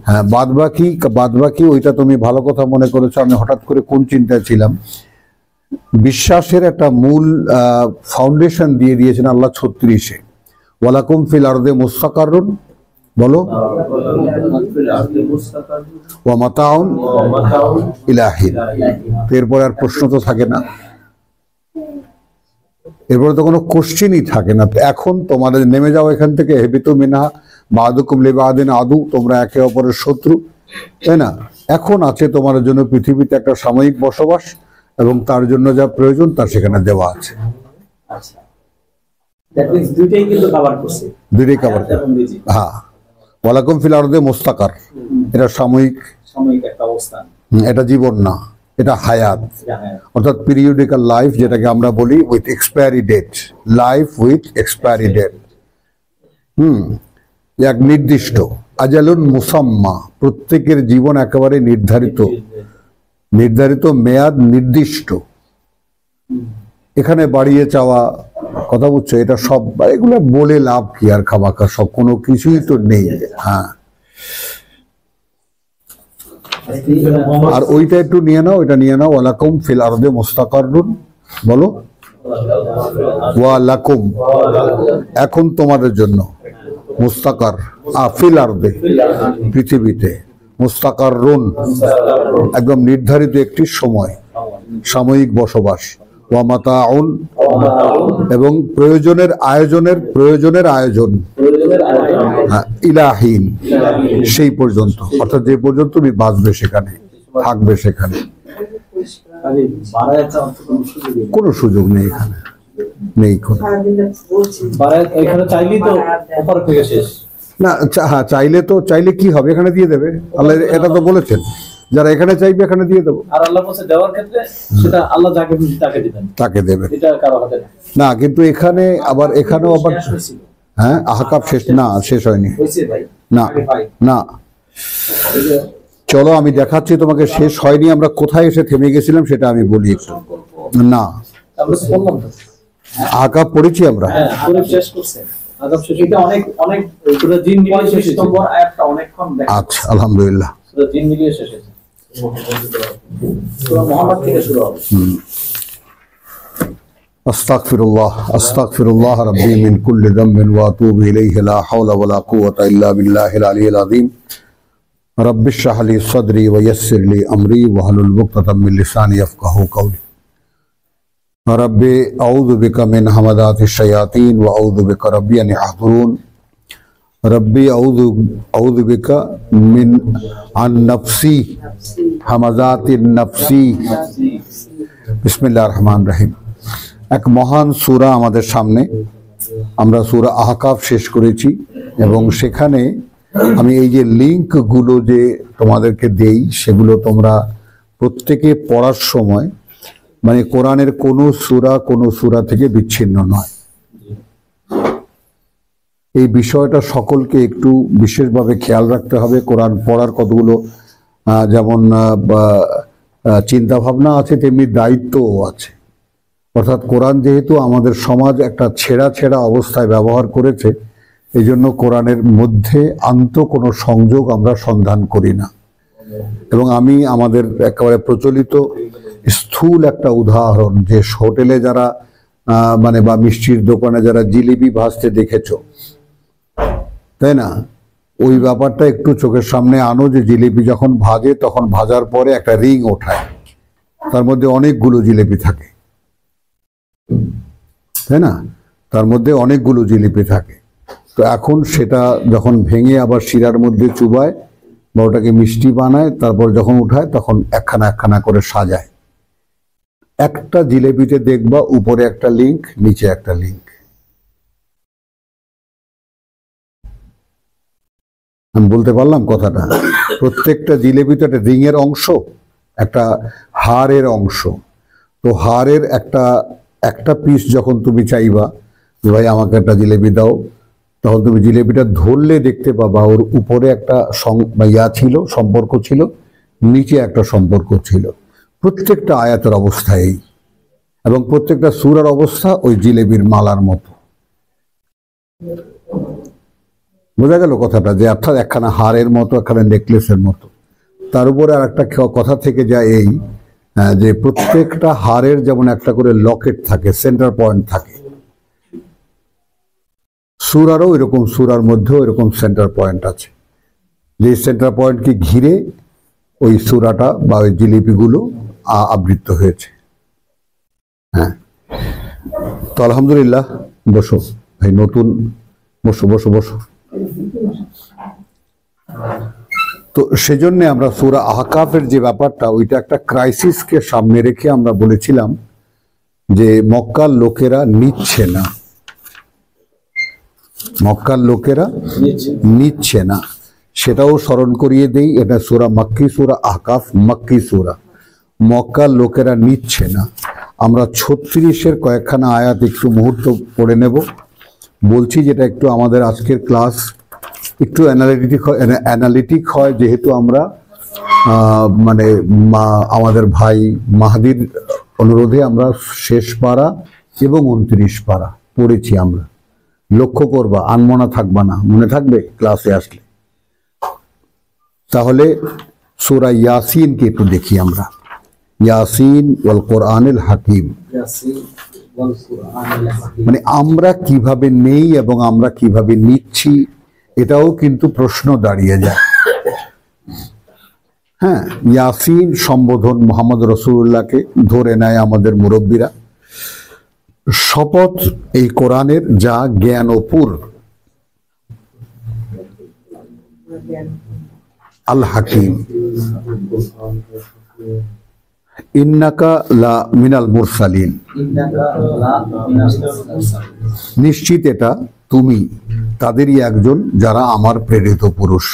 হ্যাঁ, বাদবাকি ওইটা তুমি ভালো কথা মনে করেছো। আমি হঠাৎ করে কোন চিন্তায় ছিলাম, বিশ্বাসের একটা মূল ফাউন্ডেশন দিয়ে দিয়েছেন আল্লাহ 36-এ, ওয়ালাকুম ফিল আরদে মুস্তাকাররুন, বলো, ওয়া মাতাউন ইলা হিন। এরপর আর প্রশ্ন তো থাকে না, এরপরে তো কোনো কোশ্চেনই থাকে না। এখন তোমাদের নেমে যাও এখান থেকে, হেবিতু মিনহা বাদুকুম লিবাদিন আদু, তোমরা একে অপরের শত্রু, তাই না? এখন আছে তোমাদের জন্য পৃথিবীতে একটা সাময়িক বসবাস, এবং তার জন্য যা প্রয়োজন তা সেখানে দেওয়া আছে। দুইটাই কভার করছে। হ্যাঁ, ওয়ালাকুম ফিল আরদে মুস্তাকার, এটা সাময়িক একটা অবস্থান, এটা জীবন না, এটা হায়াত, অর্থাৎ পিরিয়ডিক্যাল লাইফ, যেটাকে আমরা বলি with expiry date, life with expiry date. এক নির্দিষ্ট, আজালুন মুসাম্মা, প্রত্যেকের জীবন একেবারে নির্ধারিত মেয়াদ নির্দিষ্ট। এখানে বাড়িয়ে চাওয়া কথা বুঝছো, এটা সব এগুলো বলে লাভ কি আর, খামাখা সব কোনো কিছুই তো নেই। হ্যাঁ, আর ওইটা একটু নিয়ে নাও, এটা নিয়ে নাও, ওয়ালাকুম ফিল আরদে মুস্তাকাররুন, বলো, ওয়ালাকুম, এখন তোমাদের জন্য, মুস্তাকার ফিল আরদে, পৃথিবীতে, মুস্তাকাররুন একদম নির্ধারিত একটি সময়, সাময়িক বসবাস, ওয়া মাতাউন এবং প্রয়োজনের আয়োজন, ইলাহিন, সেই পর্যন্ত, অর্থাৎ যে পর্যন্ত তুমি বাঁচবে সেখানে, থাকবে সেখানে, কোনো সুযোগ নেই এখানে, নেই কোনো। না, হ্যাঁ, চাইলে কি হবে, এখানে দিয়ে দেবে আল্লাহ, এটা তো বলেছেন, যারা এখানে চাইবে এখানে দিয়ে দেবো। আর আল্লাহ বলেছে দেওয়ার ক্ষেত্রে সেটা আল্লাহ যাকে খুশি তাকে দিবেন, তাকে দেবেন, এটা কারো হাতে না। কিন্তু এখানে আবার, এখানেও আবার, হ্যাঁ, আহকাব শেষ হয়নি না। চলো আমি দেখাচ্ছি তোমাকে, শেষ হয়নি, আমরা কোথায় এসে থেমে গেছিলাম সেটা আমি বলি একটু। না, আহকাব পড়েছি আমরা, আচ্ছা, আলহামদুলিল্লাহ। আস্তাগফিরুল্লাহ রাব্বি মিন কুল্লি যামবিন ওয়া আতুবু ইলাইহি, লা হাওলা ওয়া লা কুওয়াতা ইল্লা বিল্লাহিল আলিয়্যিল আযীম। রব্বি ইশরাহ লি সাদরি ওয়া ইয়াসসির লি আমরি ওয়াহলুল উকদাতাম মিন লিসানি ইয়াফকাহু কাওলি। রব্বি আউযু বিকা মিন হামাযাতিশ শায়াতিন ওয়া আউযু বিকা রব্বি আন ইয়াহদুরুন। রব্বি আউযু বিকা মিন আন নাফসি হামাযাতিন নাফসি। বিসমিল্লাহির রহমানির রহিম। এক মহান সূরা আমাদের সামনে, আমরা সূরা আহকাফ শেষ করেছি, এবং সেখানে আমি এই যে লিঙ্কগুলো যে তোমাদেরকে দেই, সেগুলো তোমরা প্রত্যেকে পড়ার সময়, মানে কোরআনের কোনো সূরা থেকে বিচ্ছিন্ন নয়, এই বিষয়টা সকলকে একটু বিশেষভাবে খেয়াল রাখতে হবে। কোরআন পড়ার কতগুলো যেমন চিন্তা ভাবনা আছে, তেমনি দায়িত্বও আছে। অর্থাৎ কোরআন যেহেতু আমাদের সমাজ একটা ছেঁড়া অবস্থায় ব্যবহার করেছে, এই জন্য কোরআনের মধ্যে কোনো সংযোগ আমরা সন্ধান করি না। এবং আমি আমাদের একেবারে প্রচলিত স্থূল একটা উদাহরণ, যে হোটেলে যারা মানে বা মিষ্টির দোকানে যারা জিলিপি ভাজতে দেখেছো, তাই না, ওই ব্যাপারটা একটু চোখের সামনে আনো, যে জিলিপি যখন ভাজে তখন ভাজার পরে একটা রিং ওঠায়, তার মধ্যে অনেকগুলো জিলিপি থাকে, তাই না, তার মধ্যে অনেকগুলো জিলিপি থাকে। তো এখন সেটা যখন ভেঙে আবার শিরার মধ্যে চুবায় বা ওটাকে মিষ্টি বানায়, তারপর যখন উঠায় তখন একখানা করে সাজায়। একটা জিলিপিতে দেখবা উপরে একটা লিংক, নিচে একটা লিংক। আমি বলতে পারলাম কথাটা? প্রত্যেকটা জিলিপি তো একটা রিংয়ের অংশ, একটা হাড়ের অংশ। তো হাড়ের একটা পিস যখন তুমি চাইবা যে ভাই আমাকে একটা জিলিপি দাও, তখন তুমি জিলিপিটা ধরলে দেখতে পাবা ওর উপরে একটা সম্পর্ক ছিল, নিচে একটা সম্পর্ক ছিল। প্রত্যেকটা আয়াতের অবস্থা এই, এবং প্রত্যেকটা সূরার অবস্থা ওই জিলেবির মালার মতো। বোঝা গেল কথাটা, যে অর্থাৎ একখানা হারের মতো, একখানা নেকলেসের মতো। তার উপরে আর একটা কথা থেকে যায় এই, যে প্রত্যেকটা হারের যেমন একটা করে লকেট থাকে, সেন্টার পয়েন্ট থাকে, সূরারও এরকম, সূরার মধ্যেও এরকম সেন্টার পয়েন্ট আছে, যে সেন্টার পয়েন্টকে ঘিরে ওই সূরাটা বা ওই জিলিপিগুলো আবৃত হয়েছে। হ্যাঁ, তো আলহামদুলিল্লাহ, বসো ভাই, নতুন, বসো বসো বসো। তো সেজন্য আমরা সূরা আহকাফের যে ব্যাপারটা, ওইটা একটা ক্রাইসিসকে সামনে রেখে আমরা বলেছিলাম যে মক্কার লোকেরা নিচ্ছে না, মক্কার লোকেরা নিচ্ছে না, সেটাও স্মরণ করিয়ে দেই। এটা সূরা মাক্কি, সূরা আহকাফ মাক্কি সূরা। মক্কার লোকেরা নিচ্ছে না। আমরা 36-এর কয়েকখানা আয়াত একটু মুহূর্ত পড়ে নেব। বলছি যেটা একটু আমাদের আজকের ক্লাস একটু অ্যানালিটিক হয়, যেহেতু আমরা মানে আমাদের ভাই মাহাদির অনুরোধে আমরা শেষ পারা এবং 29 পারা পড়েছি। আমরা লক্ষ্য করবা, আনমনা থাকবা না, মনে থাকবে ক্লাসে আসলে। তাহলে সূরা ইয়াসিনকে একটু দেখি আমরা। ইয়াসিন ওয়াল কোরআনিল হাকিম, মানে আমরা কিভাবে নেই এবং আমরা কিভাবে নিচ্ছি, এটাও কিন্তু প্রশ্ন দাঁড়িয়ে যায়। হ্যাঁ, ইয়াসিন সম্বোধন মুহাম্মদ রাসূলুল্লাহকে ধরে নেয় আমাদের মুরব্বীরা। শপথ এই কোরআনের, যা জ্ঞানপুর, আল হাকিম, ইন্নাকা লা মিনাল মুরসালিন, নিশ্চিত এটা তুমি তাদেরই একজন যারা আমার প্রেরিত পুরুষ।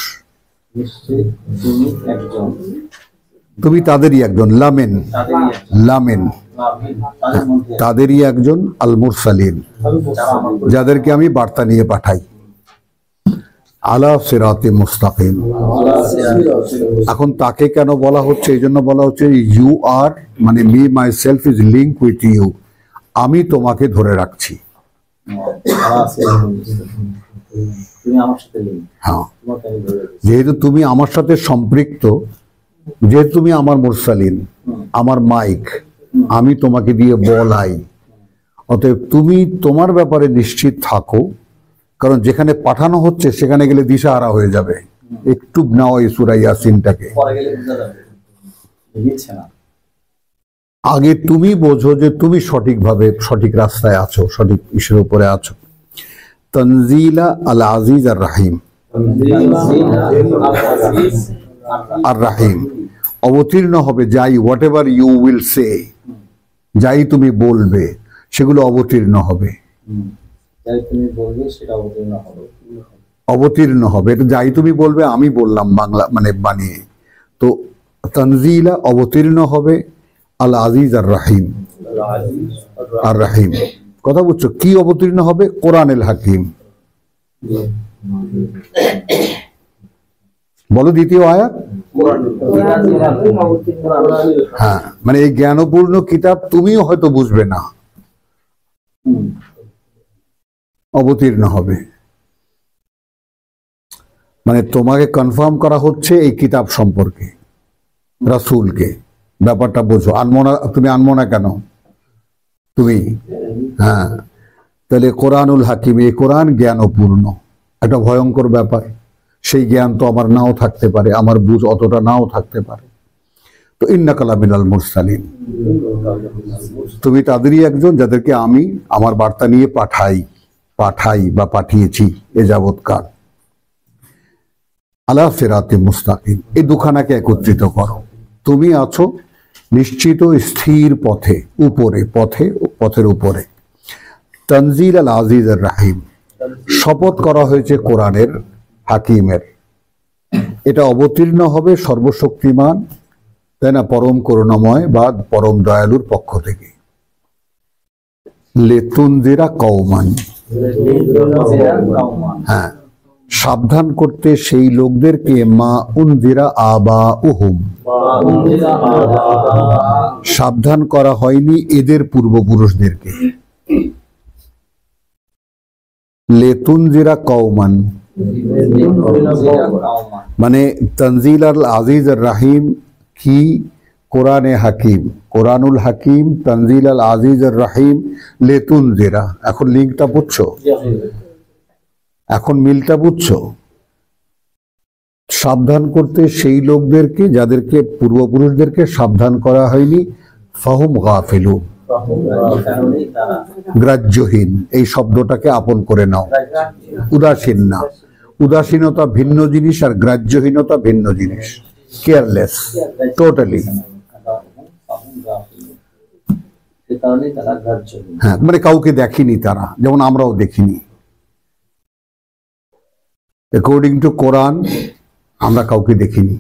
তুমি তাদেরই একজন, লামেন, লামেন, তাদেরই একজন, আল মুরসালিন, যাদেরকে আমি বার্তা নিয়ে পাঠাই, আলা সিরাতে মুস্তাকিম। এখন তাকে কেন বলা হচ্ছে? এই জন্য বলা হচ্ছে ইউ আর, মানে me myself is link with you, আমি তোমাকে ধরে রাখছি। হ্যাঁ, যেহেতু তুমি আমার সাথে সম্পৃক্ত, যেহেতু তুমি আমার মুরসালিন, আমার মাইক, আমি তোমাকে দিয়ে বলাই, অতএব তুমি তোমার ব্যাপারে নিশ্চিত থাকো, কারণ যেখানে পাঠানো হচ্ছে সেখানে গেলে দিশাহারা হয়ে যাবে। একটু নাও এই সূরা ইয়াসিনটাকে, আগে তুমি বোঝো যে তুমি সঠিকভাবে সঠিক রাস্তায় আছো, সঠিক ইসের উপরে আছো। তানজিলা আল আজিজ আর রাহিম, আর রাহিম, অবতীর্ণ হবে যাই, whatever you will say, যাই তুমি বলবে সেগুলো অবতীর্ণ হবে, অবতীর্ণ হবে। এটা যাই তুমি বলবে, আমি বললাম বাংলা মানে বানিয়ে। তো তানজিলা অবতীর্ণ হবে, আল আজিজ আর রাহিম, আর রাহিম, কথা বুঝছো? কি অবতীর্ণ হবে? কোরআনুল হাকিম। বলো দ্বিতীয় আয়াত। হ্যাঁ, মানে এই জ্ঞানপূর্ণ কিতাব তুমিও হয়তো বুঝবে না, অবতীর্ণ হবে। মানে তোমাকে কনফার্ম করা হচ্ছে এই কিতাব সম্পর্কে, রাসূলকে। ব্যাপারটা বোঝো, আনমনা, তুমি আনমনা কেন তুমি? হ্যাঁ, তাহলে কোরআনুল হাকিম, এই কোরআন জ্ঞানপূর্ণ, একটা ভয়ঙ্কর ব্যাপার। সেই জ্ঞান তো আমার নাও থাকতে পারে, আমার বুঝ অতটা নাও থাকতে পারে। তো ইন্নাকা লা মিনাল মুরসালিন, তুমি তাদেরই একজন যাদেরকে আমি আমার বার্তা নিয়ে পাঠাই বা পাঠিয়েছি এ যাবৎকাল। আলা সিরাতে মুস্তাকিম, এই দুখানাকে একত্রিত করো। তুমি আছো নিশ্চিত স্থির পথে, উপরে, পথের উপরে। তানজিল আল আজিজ আর রাহিম, শপথ করা হয়েছে কোরআনের, হাকিমের। এটা অবতীর্ণ হবে সর্বশক্তিমান, তাই না, পরম করুণাময় বা পরম দয়ালুর পক্ষ থেকে। লিতুনজিরা কওমান, হ্যাঁ, সাবধান করতে সেই লোকদেরকে, মা উনজিরা আবাউহুম, সাবধান করা হয়নি এদের পূর্বপুরুষদেরকে। লিতুনজিরা কওমান, মানে তনজিল আল আজিজ আর রাহিম কি কোরআনে হাকিম, কোরআনুল হাকিম, তনজিল আল আজিজ আর রাহিম, লেতুন জেরা। এখন লিঙ্কটা বুঝছো, এখন মিলটা বুঝছো? সাবধান করতে সেই লোকদেরকে যাদেরকে পূর্বপুরুষদেরকে সাবধান করা হয়নি, ফাহুম গাফিলুন, গ্রাহ্যহীন, এই শব্দটাকে আপন করে নাও। উদাসীন না, উদাসীনতা ভিন্ন জিনিস আর গ্রাহ্যহীনতা ভিন্ন জিনিস। Careless, totally. হ্যাঁ, মানে কাউকে দেখেনি তারা, যেমন আমরাও দেখিনি। অ্যাকর্ডিং টু কোরআন আমরা কাউকে দেখিনি।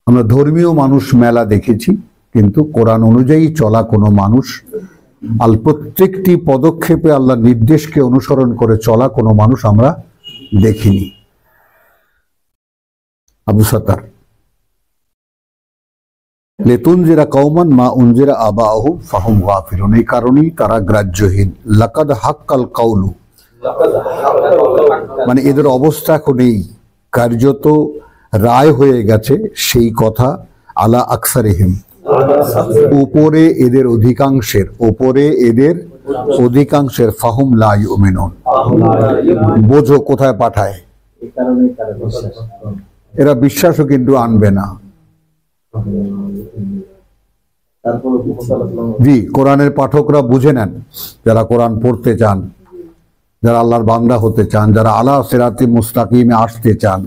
আমরা ধর্মীয় মানুষ মেলা দেখেছি, কিন্তু কোরআন অনুযায়ী চলা কোনো মানুষ, প্রত্যেকটি পদক্ষেপে আল্লাহ নির্দেশকে অনুসরণ করে চলা কোনো মানুষ আমরা দেখিনি। আবু সাত্তার, লিতুনজিরা কওমান মা উনজিরা আবাহুম ফাহুম গাফিলুন, এই কারণেই তারা গ্রাহ্যহীন। লাকাদ হাক্কাল কাউলু, মানে এদের অবস্থা এখন এই, কার্যত রায় হয়ে গেছে সেই কথা, আলা আকসারিহিম, উপরে এদের অধিকাংশের, উপরে এদের অধিকাংশের, ফাহুম লা ইউমিনুন, বোঝো কোথায় পাঠায়। এরা বিশ্বাসও কিন্তু আনবে না। জি, কোরআনের পাঠকরা বুঝে নেন, যারা কোরআন পড়তে চান, যারা আল্লাহর বান্দা হতে চান, যারা আলা সিরাতে মুস্তাকিমে আসতে চান,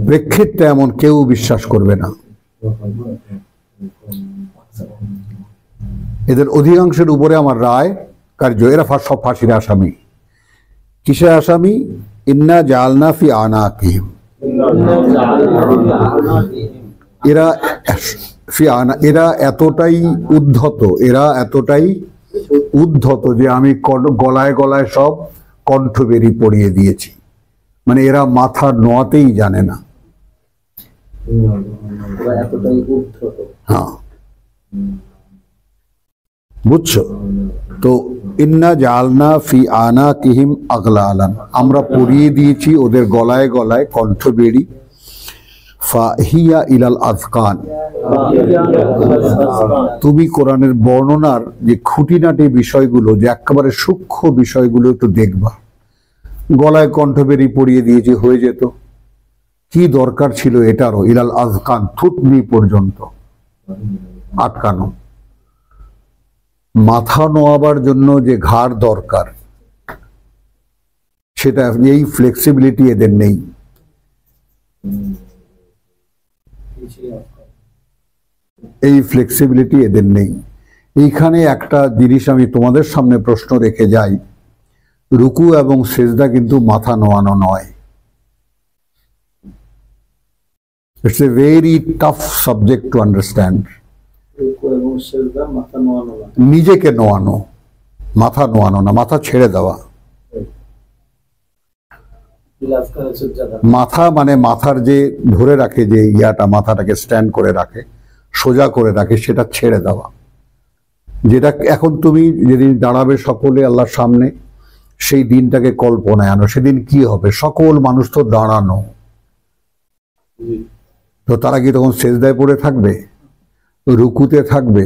প্রেক্ষিতটা এমন কেউ বিশ্বাস করবে না। এদের অধিকাংশের উপরে আমার রায় কার্য। এরা সব ফাঁসির আসামি। কিসের আসামি? ইন্না জাআলনা ফি আনাকিহিম, এরা এতটাই উদ্ধত, এরা এতটাই উদ্ধত যে আমি গলায় গলায় সব কণ্ঠবেরি পরিয়ে দিয়েছি। মানে এরা মাথা নোয়াতেই জানে না। হ্যাঁ, বুঝছো তো? ইন্না জাআলনা ফি আনাকিহিম আগলালান, আমরা পরিয়ে দিয়েছি ওদের গলায় গলায় কণ্ঠবেড়ি। ফাহিয়া ইলাল আযকান, তুমি কোরআনের বর্ণনার যে খুঁটিনাটি বিষয়গুলো, যে একেবারে সূক্ষ্ম বিষয়গুলো একটু দেখবা। গলায় কণ্ঠবেড়ি পরিয়ে দিয়েছে, হয়ে যেত। কি দরকার ছিল এটারও? ইলাল আযকান, থুতনি পর্যন্ত আটকানো। মাথা নোয়াবার জন্য যে ঘাড় দরকার, সেটা এই ফ্লেক্সিবিলিটি এদের নেই। এই ফ্লেক্সিবিলিটি এদের নেই। এইখানে একটা জিনিস আমি তোমাদের সামনে প্রশ্ন রেখে যাই, রুকু এবং সেজদা কিন্তু মাথা নোয়ানো নয়। It's a very tough subject to understand. নিজেকে নোয়ানো, মাথা নোয়ানো না, মাথা ছেড়ে দেওয়া। মাথা মানে মাথার যে ধরে রাখে, যে ইয়াটা মাথাটাকে স্ট্যান্ড করে রাখে, সোজা করে রাখে, সেটা ছেড়ে দেওয়া। যেটা এখন তুমি যেদিন দাঁড়াবে সকলে আল্লাহর সামনে, সেই দিনটাকে কল্পনায় আনো। সেদিন কি হবে? সকল মানুষ তো দাঁড়ানো, তো তারা কি তখন সেজদায় পড়ে থাকবে? রুকুতে থাকবে?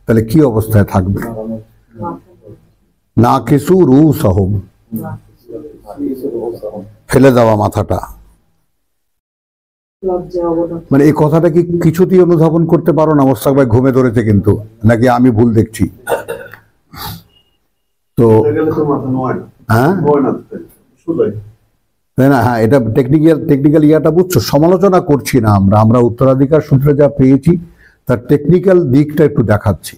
তাহলে কি অবস্থায় থাকবে? না কিছু রুসাহুম, ফেলে দেওয়া মাথাটা। মানে এই কথাটা কি কিছুতেই অনুধাবন করতে পারো না? মোস্তাক ভাই ঘুমে ধরেছে কিন্তু, নাকি আমি ভুল দেখছি? তো হ্যাঁ, তাই না? হ্যাঁ, এটা টেকনিক্যাল ইয়াটা বুঝছো। সমালোচনা করছি না আমরা, আমরা উত্তরাধিকার সূত্রে যা পেয়েছি তার টেকনিক্যাল দিকটা একটু দেখাচ্ছি।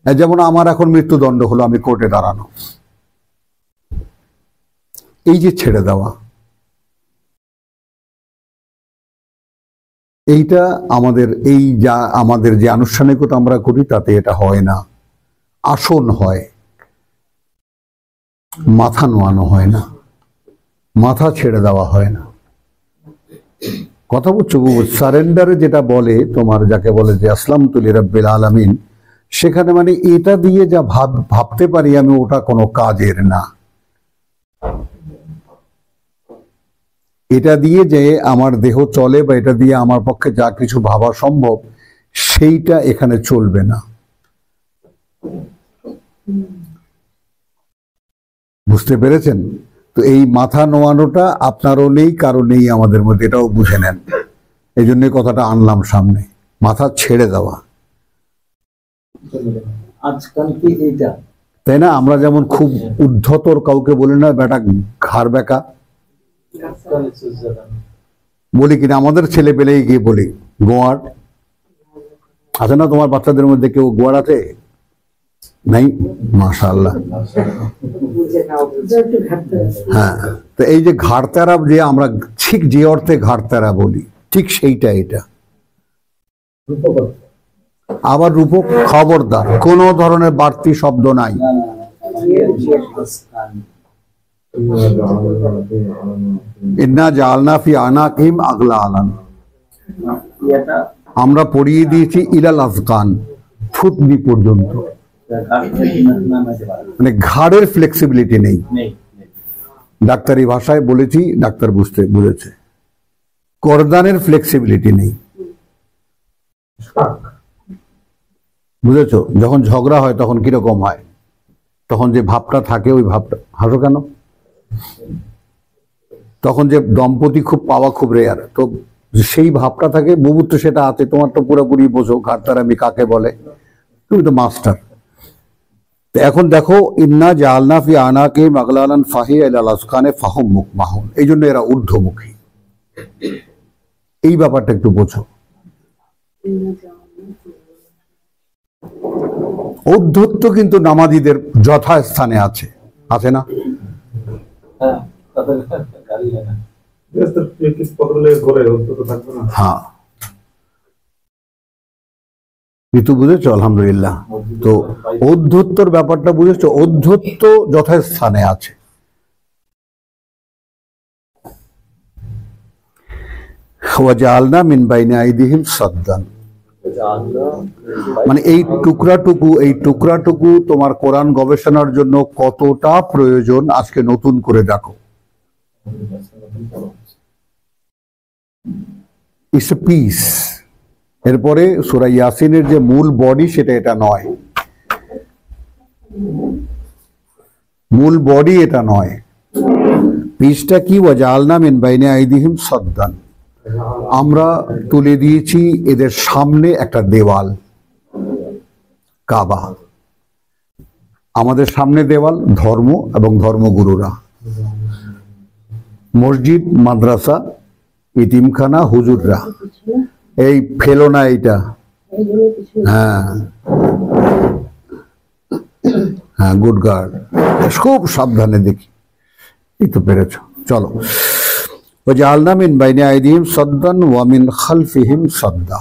যেমন আমার এখন মৃত্যুদণ্ড হলো, আমি কোর্টে দাঁড়ানো, এই যে ছেড়ে দেওয়া, এইটা আমাদের এই যা আমাদের যে আনুষ্ঠানিকতা আমরা করি তাতে এটা হয় না। আসন হয়, মাথা নোয়ানো হয় না, মাথা ছেড়ে দেওয়া হয় না। কথা বুঝছো? সারেন্ডারে যেটা বলে তোমার, যাকে বলে যে আসলামতু লিরাব্বিল আলামিন, সেখানে মানে এটা দিয়ে যা ভাবতে পারি আমি, ওটা কোনো কাজের না। এটা দিয়ে যে আমার দেহ চলে বা এটা দিয়ে আমার পক্ষে যা কিছু ভাবা সম্ভব সেইটা এখানে চলবে না। বুঝতে পেরেছেন? তো এই মাথা নোয়ানোটা আপনারও নেই, কারো নেই আমাদের মধ্যে, এটাও বুঝে নেন। এই জন্য কথাটা আনলাম সামনে, মাথা ছেড়ে দেওয়া। আজকাল কি এইটা তাই না? আমরা যেমন খুব উদ্ধতর কাউকে বলি না বেটা ঘাড় বেকা, বলি কিনা? আমাদের ছেলে পেলেই গিয়ে বলি গোয়ার আছে না? তোমার বাচ্চাদের মধ্যে কেউ গোয়ার আছে? নাই? মাশাআল্লাহ। হ্যাঁ, তো এই যে ঘাড়তারা, যে আমরা ঠিক যে অর্থে ঘাড়তারা বলি, ঠিক সেইটা এটা। আবার রূপক, খবরদার, কোন ধরনের বাড়তি শব্দ নাই। ইন্না জাআলনা ফি আনাকিহিম আগলালান, আমরা পরিয়ে দিয়েছি ইলাল আযকান, থুতনি পর্যন্ত। মানে ঘাড়ের ফ্লেক্সিবিলিটি নেই। ডাক্তারি ভাষায় বলেছি, ডাক্তার বুঝেছে। করদানের ফ্লেক্সিবিলিটি নেই, বুঝেছো? যখন ঝগড়া হয় তখন কিরকম হয়? তখন যে ভাবটা থাকে, ওই ভাবটা, হাসো কেন? তখন যে দম্পতি খুব পাওয়া খুব রেয়ার, তো সেই ভাবটা থাকে। বুবুর তো সেটা আছে, তোমার তো পুরোপুরি বোঝো ঘাড়তারামি কাকে বলে, তুমি তো মাস্টার। এখন দেখো, ইন্না জাআলনা ফি আনাকিহিম আগলালান ফাহিয়া ইলাল আযকানি ফাহুম মুকমাহুন, এই জন্য এরা ঊর্ধ্বমুখী। এই ব্যাপারটা একটু বোঝো। ঔদ্ধত্য কিন্তু নামাজীদের যথাস্থানে আছে, আছে না? হ্যাঁ, ঋতু বুঝেছো? আলহামদুলিল্লাহ। তো ঔদ্ধত্যর ব্যাপারটা বুঝেছো? ঔদ্ধত্য যথাস্থানে আছে। ওয়াজআলনা মিন বাইনি আইদিহিম সাদ্দান, মানে এই টুকরাটুকু তোমার কোরআন গবেষণার জন্য কতটা প্রয়োজন আজকে নতুন করে দেখো। It's a piece. এরপরে সূরা ইয়াসিনের যে মূল বডি, সেটা এটা নয়, মূল বডি এটা নয়। পিসটা কি? ওয়াজআলনা মিন বাইনি আইদিহিম সাদ্দান, আমরা তুলে দিয়েছি এদের সামনে একটা দেওয়াল, কাবা। আমাদের সামনে দেওয়াল ধর্ম এবং ধর্মগুরুরা, মসজিদ, মাদ্রাসা, ইতিমখানা, হুজুররা। এই ফেলো না এইটা, হ্যাঁ হ্যাঁ, গুড গার্ড, খুব সাবধানে দেখি। এই তো পেরেছ, চলো। ওয়াজআলনা মিন বাইনি আইদিহিম সাদ্দান ওয়া মিন খালফিহিম সাদ্দা,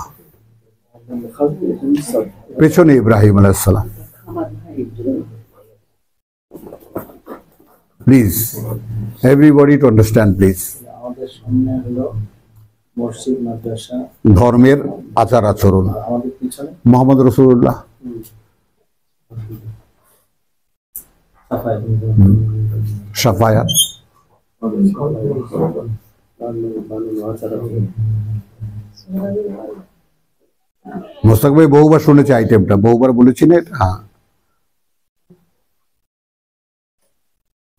পেছনে ইব্রাহিম আলাইহিস সালাম। Please everybody to understand, please. আমাদের সামনে হলো মসজিদ, মাদ্রাসা, ধর্মের আচার আচরণ, আমাদের পিছনে মুহাম্মদ রাসূলুল্লাহ, শাফায়াত। মোস্তাক ভাই বহুবার শুনেছে আইটেমটা, বহুবার বলেছি না? হ্যাঁ,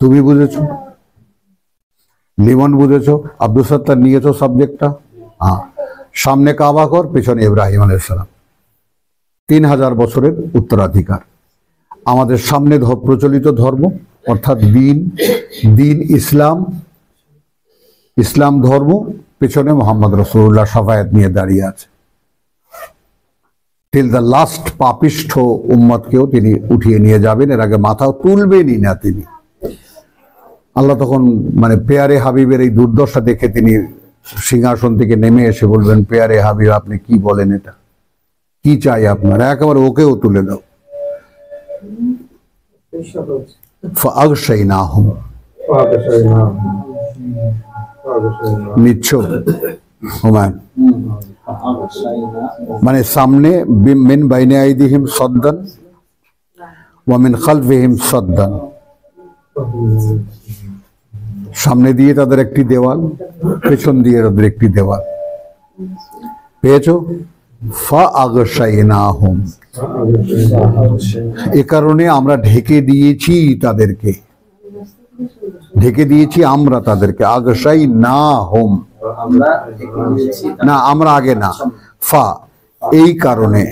তুমি বুঝেছো, লিমন বুঝেছো, আব্দুল সত্তার নিয়েছো সাবজেক্টটা। হ্যাঁ, সামনে কাবা ঘর, পেছনে ইব্রাহিম আলাইহিস সালাম, 3000 বছরের উত্তরাধিকার। আমাদের সামনে প্রচলিত ধর্ম অর্থাৎ দিন ইসলাম ধর্ম, পেছনে মোহাম্মদ রাসূলুল্লাহ শাফায়াত নিয়ে দাঁড়িয়ে আছে। টিল দ্য লাস্ট পাপিষ্ঠ উম্মতকেও তিনি উঠিয়ে নিয়ে যাবেন, এর আগে মাথাও তুলবেনই না তিনি। আল্লাহ তখন মানে পেয়ারে হাবিবের এই দুর্দশা দেখে তিনি সিংহাসন থেকে নেমে এসে বলবেন, পেয়ারে হাবিব আপনি কি বলেন, এটা কি চাই আপনার? একেবারে ওকেও তুলে দাও। ফাগশাইনাহুম, নিচ্ছ হুমায়ুন, মানে সামনে মিন বাইনি আইদিহিম সাদ্দান ওয়া মিন খালফিহিম সাদ্দান। সামনে দিয়ে তাদের একটি দেওয়াল, পেছন দিয়ে তাদের একটি দেওয়াল। পেয়েছো? ফা আগশাইনাহুম, এ কারণে আমরা ঢেকে দিয়েছি তাদেরকে, ঢেকে দিয়েছি আমরা তাদেরকে। আগশাইনাহুম, আমরা ঢেকে দিয়েছি না আমরা আগে না, ফা এই কারণে,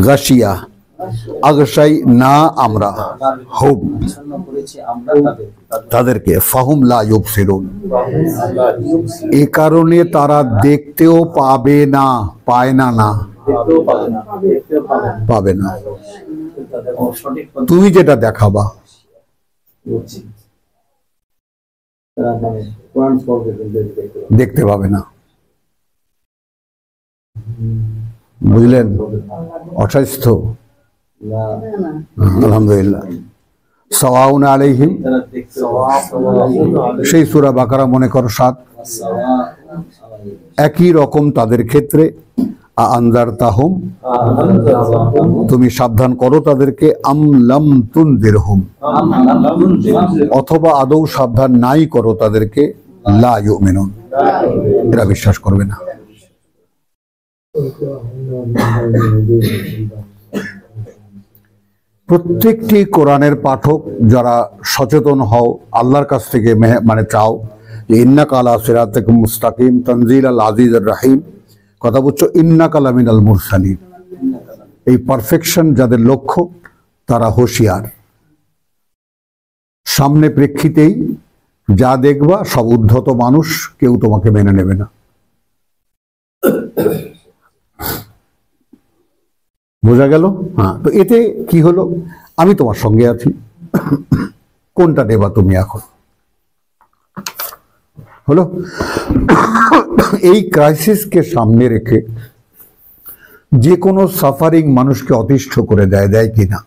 গাশিয়া আগশাই না আমরা, হুম আচ্ছন্ন করেছি আমরা তাদেরকে, ফাহুম লা ইউবসিরুন, এ কারণে তারা দেখতেও পাবে না, পায় না, না দেখতেও পাবে না, দেখতেও পাবে না। পাবে না। তাদের সঠিক তুমি যেটা দেখাবা বুঝছি। তারা মানে কোরআন পড়বে কিন্তু দেখতে পাবে না। বুঝলেন? অস্বাস্থ্য, না, আলহামদুলিল্লাহ। সাওয়াউন আলাইহিম, তারা দেখতে সেই সূরা বাকারা মনে করো 7, একই রকম তাদের ক্ষেত্রে। আনজারতাহুম, তুমি সাবধান করো তাদেরকে, আম লাম তুনজিরহুম, অথবা আদৌ সাবধান নাই করো তাদেরকে, লা ইউমিনুন, এরা বিশ্বাস করবে না। প্রত্যেকটি কোরআনের পাঠক যারা সচেতন হও, আল্লাহর কাছ থেকে মানে চাও যে ইন্নাকা আলা সিরাতিকুম মুস্তাকিম তানজিল আল আজিজ আর রাহিম, কথা বুঝছো? ইন্নাকা লামিনাল মুরসালিন, এই পারফেকশন যাদের লক্ষ্য তারা হুঁশিয়ার। সামনে প্রেক্ষিতেই যা দেখবা সব উদ্ধত মানুষ, কেউ তোমাকে মেনে নেবে না। বোঝা গেল? হ্যাঁ, তো এতে কি হলো? আমি তোমার সঙ্গে আছি, কোনটা নেবা তুমি এখন? হলো এই ক্রাইসিসকে সামনে রেখে যে কোনো সাফারিং মানুষকে অতিষ্ঠ করে দেয়, দেয় কিনা?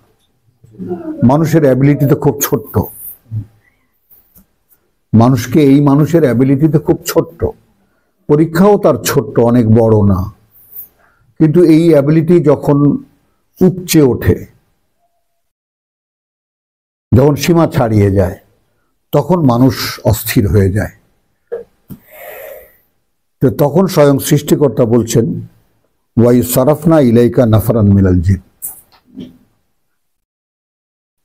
মানুষের অ্যাবিলিটি তো খুব ছোট্ট, মানুষকে এই মানুষের অ্যাবিলিটি তো খুব ছোট্ট, পরীক্ষাও তার ছোট্ট, অনেক বড় না, কিন্তু এই অ্যাবিলিটি যখন উপচে ওঠে, যখন সীমা ছাড়িয়ে যায়, তখন মানুষ অস্থির হয়ে যায়। তো তখন স্বয়ং সৃষ্টিকর্তা বলছেন, ওয়াই সারাফনা ইলাইকা নাফরান মিনাল জিন,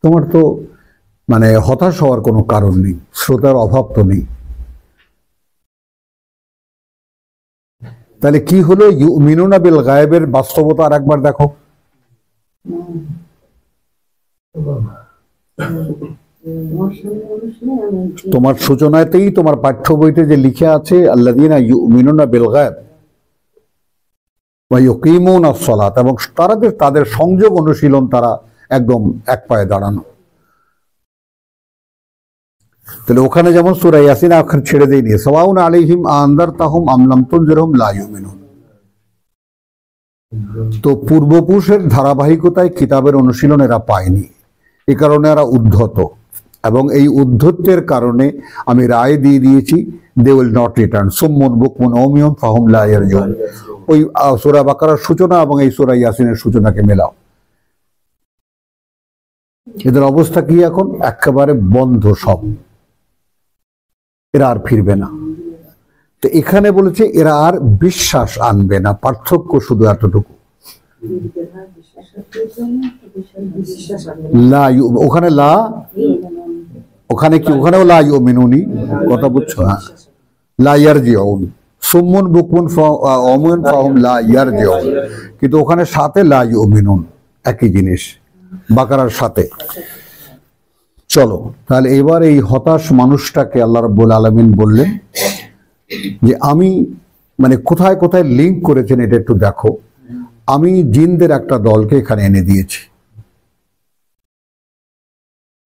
তোমার তো মানে হতাশ হওয়ার কোনো কারণ নেই, শ্রোতার অভাব তো নেই। তাহলে কি হলো? ইউমিনুনা বিল গায়েবের বাস্তবতা আর একবার দেখো। তোমার সূচনাতেই, তোমার পাঠ্য বইতে যে লিখে আছে আল্লাযীনা ইউমিনুনা বিল গায়েব ওয়া ইউকিমুনাস সালাত, এবং তাদের সংযোগ অনুশীলন, তারা একদম এক পায়ে দাঁড়ানো। তাহলে ওখানে যেমন সূরা ইয়াসিন ওখানে ছেড়ে দেয়নি, সাওয়াউন আলাইহিম আনজারতাহুম আম লাম তুনজিরহুম লা ইউমিনুন। তো পূর্বপুরুষের ধারাবাহিকতায় কিতাবের অনুশীলন এরা পায়নি, এ কারণে এরা উদ্ধত, এবং এই উদ্ধত্বের কারণে আমি রায় দিয়ে দিয়েছি, দে উইল নট রিটার্ন, সুম্মুন বুকমুন উমিয়ুন ফাহুম লা ইয়ারজুন। ওই সূরা বাকারার সূচনা এবং এই সূরা ইয়াসিনের সূচনাকে মেলাও, এদের অবস্থা কি এখন? একেবারে বন্ধ সব, এরা আর ফিরবে না। তো এখানে বলেছে এরা আর বিশ্বাস আনবে না, পার্থক্য শুধু এতটুকু। লা ওখানে লা, ওখানে কি? ওখানেও লা ইউমিনুনি, কথা বুঝছো? হ্যাঁ, লা ইয়ারজিউন, সুম্মুন বুকমুন উমিয়ুন ফাহুম লা ইয়ারজিউন, কিন্তু ওখানে সাথে লা ইউমিনুন, একই জিনিস বাকারার সাথে। চলো তাহলে এবার এই হতাশ মানুষটাকে আল্লাহ রাব্বুল আলামিন বললেন যে আমি মানে কোথায় কোথায় লিঙ্ক করেছেন এটা একটু দেখো। আমি জিনদের একটা দলকে এখানে এনে দিয়েছি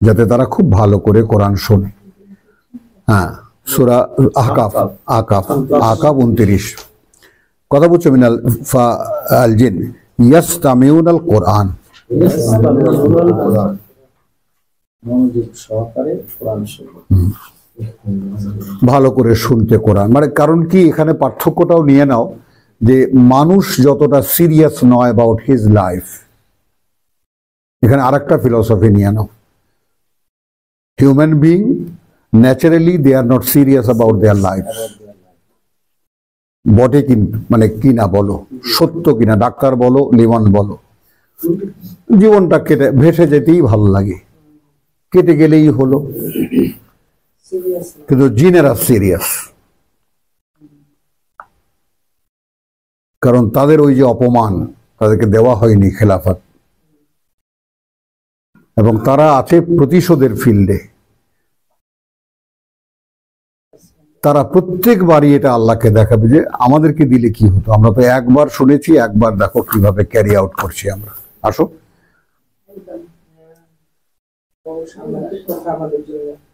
যাতে তারা খুব ভালো করে কোরআন শোনে। হ্যাঁ, সূরা আহকাফ, আহকাফ 29, কথা বলছো? মিনাল ফা আল জিন ইয়াসতামিউনাল কোরআন, মনোযোগ সহকারে কোরআন শুনবে, ভালো করে শুনতে কোরআন। মানে কারণ কি, এখানে পার্থক্যটাও নিয়ে নাও যে মানুষ যতটা সিরিয়াস নয় অ্যাবাউট হিজ লাইফ, এখানে আরেকটা ফিলসফি নিয়ে নাও। Human being naturally they are not serious about their life. বটে কি মানে কি না বলো, সত্য কিনা, ডাক্তার বলো, লিমন বলো, জীবনটা কেটে ভেসে যেতেই ভালো লাগে, কেটে গেলেই হলো। কিন্তু জিনেরা সিরিয়াস, কারণ তাদের ওই যে অপমান, তাদেরকে দেওয়া হয়নি খেলাফত, এবং তারা আছে প্রতিশোধের ফিল্ডে। তারা প্রত্যেকবারই এটা আল্লাহকে দেখাবে যে আমাদেরকে দিলে কি হতো। আমরা তো একবার শুনেছি, একবার দেখো কিভাবে ক্যারি আউট করছি আমরা। আসো।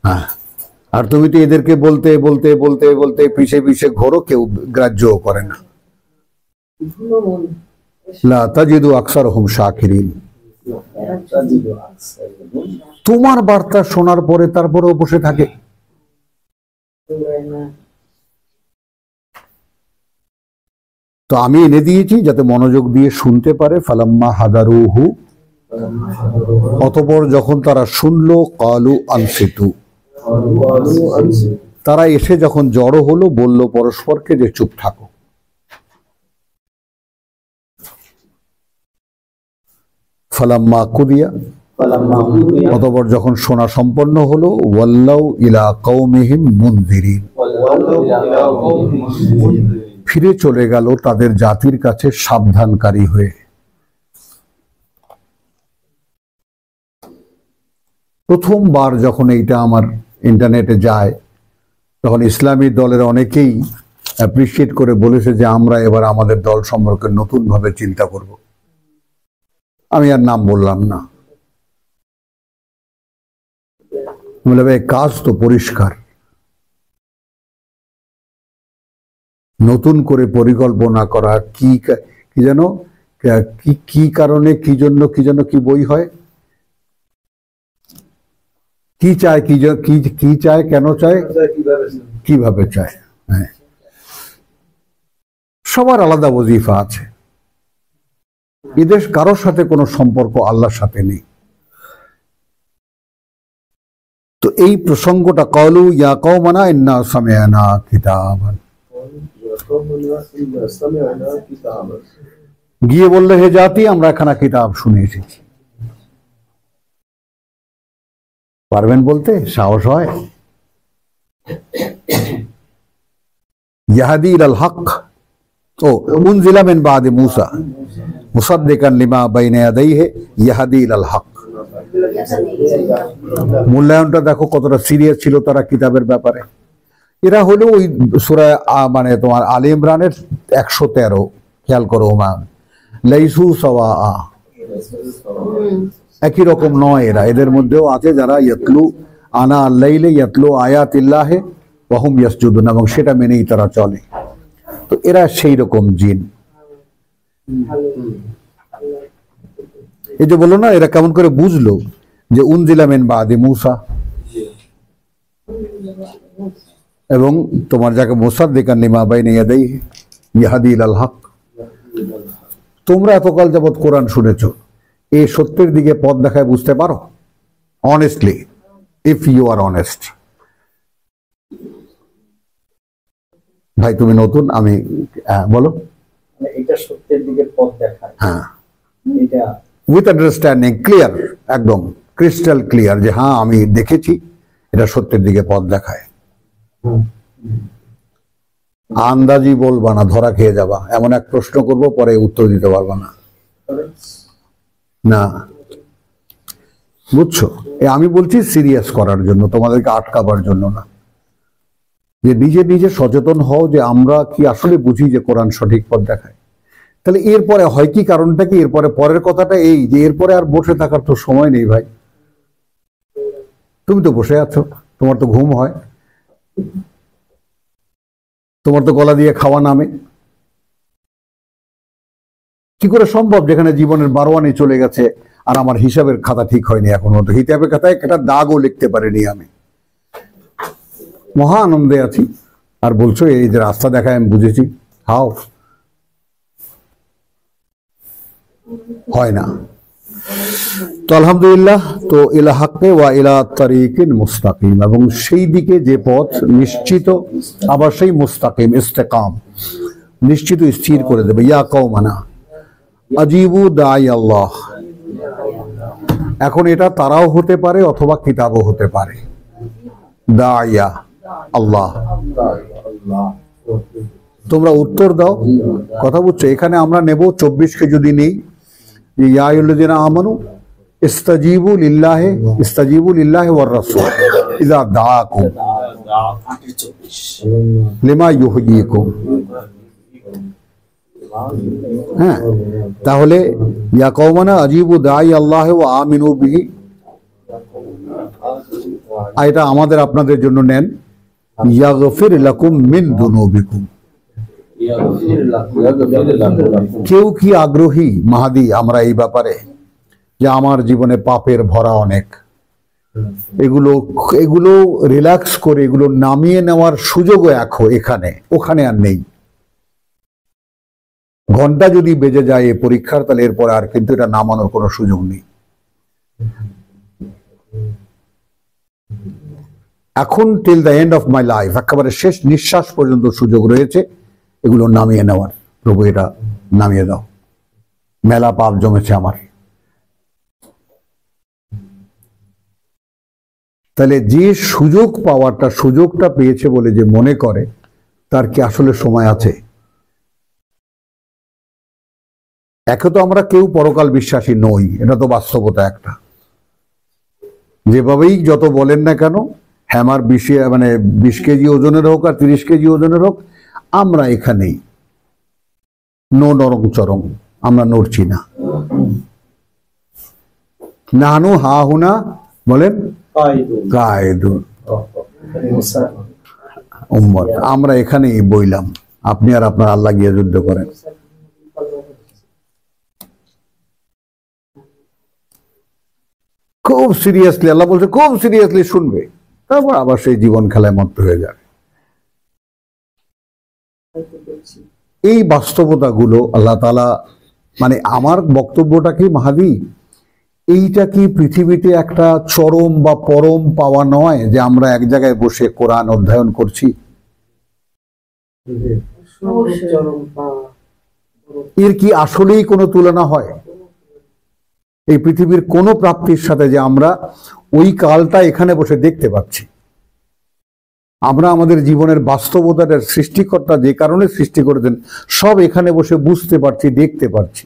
হ্যাঁ, আর তুমি তো এদেরকে বলতে বলতে বলতে বলতে পিছে পিছে ঘোরো, কেউ গ্রাহ্যও করে না। লা তাজিদু আকসারহুম শাকিরিন। তোমার বার্তা শোনার পরে তারপরেও বসে থাকে। তো আমি এনে দিয়েছি যাতে মনোযোগ দিয়ে শুনতে পারে। ফালাম্মা হাদারুহু, অতঃপর যখন তারা শুনলো, কালু আনসিতু, তারা এসে যখন জড়ো হলো, বলল পরস্পরকে যে চুপ থাকো। ফালাম্মা কুদিয়া, অতঃপর যখন শোনা সম্পন্ন হলো, ওয়াল্লাউ ইলা কওমিহিম মুনযিরিন, ফিরে চলে গেল তাদের জাতির কাছে সাবধানকারী হয়ে। প্রথমবার যখন এইটা আমার ইন্টারনেটে যায়, তখন ইসলামী দলের অনেকেই অ্যাপ্রিসিয়েট করে বলেছে যে আমরা এবার আমাদের দল সম্পর্কে নতুন ভাবে চিন্তা করব। আমি আর নাম বললাম না, বলে ভাই কাজ তো পরিষ্কার, নতুন করে পরিকল্পনা করা, কি কি যেন কি কারণে, কি জন্য, কি বই হয়, কি চায়, কি চায়, কেন চায়, কিভাবে চায়। হ্যাঁ, সবার আলাদা ওজিফা আছে। এদের কারোর সাথে কোনো সম্পর্ক আল্লাহর সাথে নেই। তো এই প্রসঙ্গটা, ক্বালু ইয়া কওমানা ইন্না সামি'না কিতাবান, গিয়ে বললে হে জাতি, আমরা একখানা কিতাব শুনে এসেছি। পারবেন বলতে? সাহস হয়? ইয়াহদি ইলাল হক, ও উনজিলা মিন বাদি মূসা মুসাদ্দিকান লিমা বাইনা ইয়াদাইহি ইয়াহদি ইলাল হক। মূল্যায়নটা দেখো কতটা সিরিয়াস ছিল তারা কিতাবের ব্যাপারে। এরা হলো ওই সূরা মানে তোমার আলে ইমরানের 113, খেয়াল করো, মা লাইসু সাওয়া, একই রকম নয় এরা। এদের মধ্যেও আছে যারা ইয়াতলু আনা আল্লাইলে ইয়াতলু আয়াতিল্লাহে ওয়া হুম ইয়াসজুদুন, এবং সেটা মেনেই তারা চলে। তো এরা সেই রকম জিন। এই যে বললো না, এরা কেমন করে বুঝলো যে উনজিলা মিন বাদি মূসা, এবং তোমার যাকে মুসাদ্দিকান লিমা বাইনা ইয়াদাইহি ইয়াহদি ইলাল হক। তোমরা এতকাল যাবৎ কোরআন শুনেছো, এই সত্যের দিকে পথ দেখায় বুঝতে পারো? Honestly, if you are honest. ভাই তুমি নতুন, আমি বলো। এটা সত্যের দিকে পথ দেখায়। হ্যাঁ, এটা উইথ আন্ডারস্ট্যান্ডিং, ক্লিয়ার, একদম ক্রিস্টাল ক্লিয়ার, যে হ্যাঁ আমি দেখেছি এটা সত্যের দিকে পথ দেখায়। আন্দাজি বলবা না, ধরা খেয়ে যাবা। এমন এক প্রশ্ন করবো, পরে উত্তর দিতে পারবা না। না, বুঝছো? আমি বলছি সিরিয়াস করার জন্য, তোমাদেরকে আটকাবার জন্য না। যে নিজে নিজে সচেতন হও যে আমরা কি আসলে বুঝি যে কোরআন সঠিক পথ দেখায়। তাহলে এরপরে হয় কি, কারণটা কি, এরপরে পরের কথাটা এই যে এরপরে আর বসে থাকার তো সময় নেই ভাই। তুমি তো বসে আছো, তোমার তো ঘুম হয়, তোমার তো গলা দিয়ে খাওয়া নামে। কি করে সম্ভব যেখানে জীবনের বারোয়ানি চলে গেছে আর আমার হিসাবের খাতা ঠিক হয়নি এখনো? তো হিসাবের খাতায় একটা দাগও লিখতে পারিনি আমি। মহা আনন্দে আছি, আর বলছো এই যে রাস্তা দেখায় আমি বুঝেছি। হাও হয় না। তো আলহামদুলিল্লাহ, তো ইলা হাক্কে ওয়া ইলা তারিকিন মুস্তাকিম, এবং সেই দিকে যে পথ নিশ্চিত, আবার সেই মুস্তাকিম ইস্তেকাম, নিশ্চিত স্থির করে দেবে। ইয়া কওমানা আজিবু দাই আল্লাহ। এখন এটা তারাও হতে পারে অথবা কিতাবও হতে পারে। দাইয়া আল্লাহ, তোমরা উত্তর দাও। কথা বুঝছো? এখানে আমরা নেব 24কে যদি নেই, ইয়া আইয়ুহাল্লাযীনা আমানু ইস্তাজিবু লিল্লাহি ওয়ার রাসূল ইযা দাআকুম লিমা ইউহয়িকুম। হ্যাঁ, তাহলে ইয়া কওমানা আজিবু দাই আল্লাহ ওয়া আমিনু বিহি, এটা আমাদের আপনাদের জন্য নেন। ইয়াগফির লাকুম মিন দুনুবিকুম। কেউ কি আগ্রহী মাহাদি আমরা এই ব্যাপারে, যে আমার জীবনে পাপের ভরা অনেক, এগুলো রিল্যাক্স করে এগুলো নামিয়ে নেওয়ার সুযোগও এখানে, ওখানে আর নেই। ঘন্টা যদি বেজে যায় এই পরীক্ষার, তাহলে এরপর আর কিন্তু এটা নামানোর কোনো সুযোগ নেই। এখন till the end of my life, একেবারে শেষ নিঃশ্বাস পর্যন্ত সুযোগ রয়েছে এগুলো নামিয়ে নেওয়ার। প্রভু এটা নামিয়ে দাও, মেলা পাপ জমেছে আমার। তাহলে যে সুযোগটা পেয়েছে বলে যে মনে করে, তার কি আসলে সময় আছে? একে তো আমরা কেউ পরকাল বিশ্বাসী নই, এটা তো বাস্তবতা একটা। যেভাবেই যত বলেন না কেন, হ্যামার 20 কেজি ওজনের হোক আর 30 কেজি ওজনের হোক, আমরা এখানেই নরং চরং, আমরা নড়ছি না। নানু হা হুনা বলেন কায়েদুন উম্মত, আমরা এখানেই বইলাম, আপনি আর আপনার আল্লাহ গিয়ে যুদ্ধ করেন। খুব সিরিয়াসলি আল্লাহ বলছে, খুব সিরিয়াসলি শুনবে, তারপর আবার সেই জীবন খেলায় মত্ত হয়ে যাবে। এই বাস্তবতাগুলো আল্লাহ তাআলা, মানে আমার বক্তব্যটা কি মাহাদি, এইটা কি পৃথিবীতে একটা চরম বা পরম পাওয়া নয় যে আমরা এক জায়গায় বসে কোরআন অধ্যয়ন করছি? এর কি আসলেই কোনো তুলনা হয় এই পৃথিবীর কোনো প্রাপ্তির সাথে, যে আমরা ওই কালটা এখানে বসে দেখতে পাচ্ছি? আমরা আমাদের জীবনের বাস্তবতাটার সৃষ্টিকর্তা যে কারণে সৃষ্টি করেছেন, সব এখানে বসে বুঝতে পারছি, দেখতে পারছি।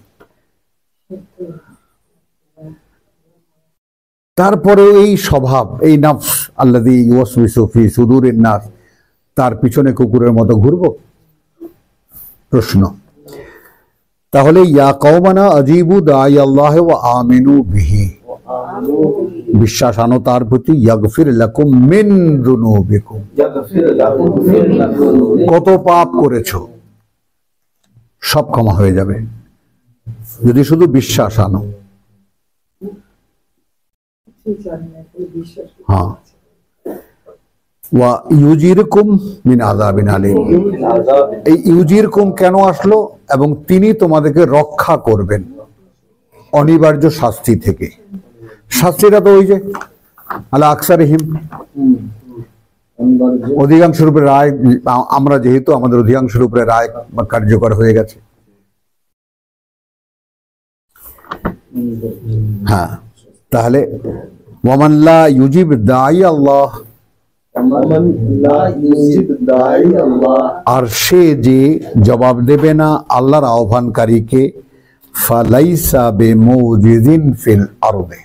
তারপরে এই স্বভাব, এই নফস আল্লাযী ইউওয়াসওয়িসু ফি সুদুরিন নাস, তার পিছনে কুকুরের মতো ঘুরবো? প্রশ্ন। তাহলে ইয়া কওমানা আজিবু দাই আল্লাহ ওয়া আমিনু বিহি, বিশ্বাস আনো তার প্রতি। ইয়াগফির লাকুম মিন যুনুবিকুম, কত পাপ করেছো সব ক্ষমা হয়ে যাবে যদি শুধু বিশ্বাস আনো। হ্যাঁ, ওয়া ইউজিরকুম মিন আযাবিন আলীম, এই ইউজিরকুম কেন আসলো? এবং তিনি তোমাদেরকে রক্ষা করবেন অনিবার্য শাস্তি থেকে। শাস্তিটা তো ওই যে আলা আকসারিহিম, অধিকাংশ রূপে রায়, আমরা যেহেতু আমাদের অধিকাংশ রূপে রায় কার্যকর হয়ে গেছে। হ্যাঁ, তাহলে ওয়ামান লা ইউজিব দাই আল্লাহ, আর সে যে জবাব দেবে না আল্লাহর আহ্বানকারীকে, ফালাইসা বিমুজিজিন ফিল আরদে,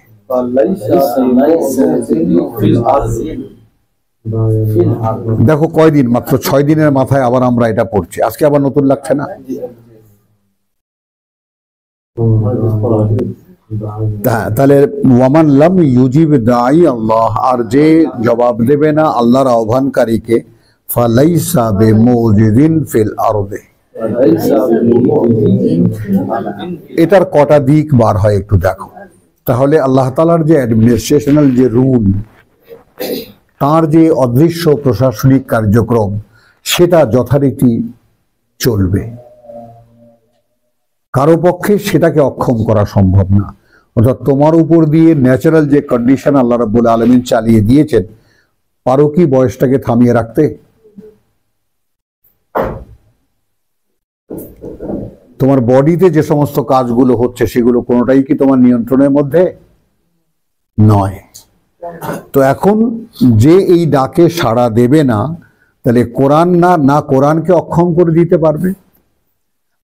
দেখো কয়দিন, মাত্র 6 দিনের মাথায় আবার আমরা এটা পড়ছি। আজকে আবার নতুন লাগছে না? তাহলে ওয়ামান লাম ইউজিব দাই আল্লাহ, আর যে জবাব দেবে না আল্লাহর আহ্বানকারীকে, ফালাইসা বিমুজিজিন ফিল আরদে, এটার কটা দিক বার হয় একটু দেখো। তাহলে আল্লাহ তাআলার যে অ্যাডমিনিস্ট্রেশনাল যে রুল, তার যে অদৃশ্য প্রশাসনিক কার্যক্রম, সেটা যথারীতি চলবে। কারো পক্ষে সেটাকে অক্ষম করা সম্ভব না। অর্থাৎ তোমার উপর দিয়ে ন্যাচারাল যে কন্ডিশন আল্লাহ রাব্বুল আলামিন চালিয়ে দিয়েছেন, পারো কি বয়সটাকে থামিয়ে রাখতে? তোমার বডিতে যে সমস্ত কাজগুলো হচ্ছে সেগুলো কোনোটাই কি তোমার নিয়ন্ত্রণের মধ্যে নয়। তো এখন যে এই ডাকে সাড়া দেবে না, তাহলে কোরআন না কোরআনকে অক্ষম করে দিতে পারবে,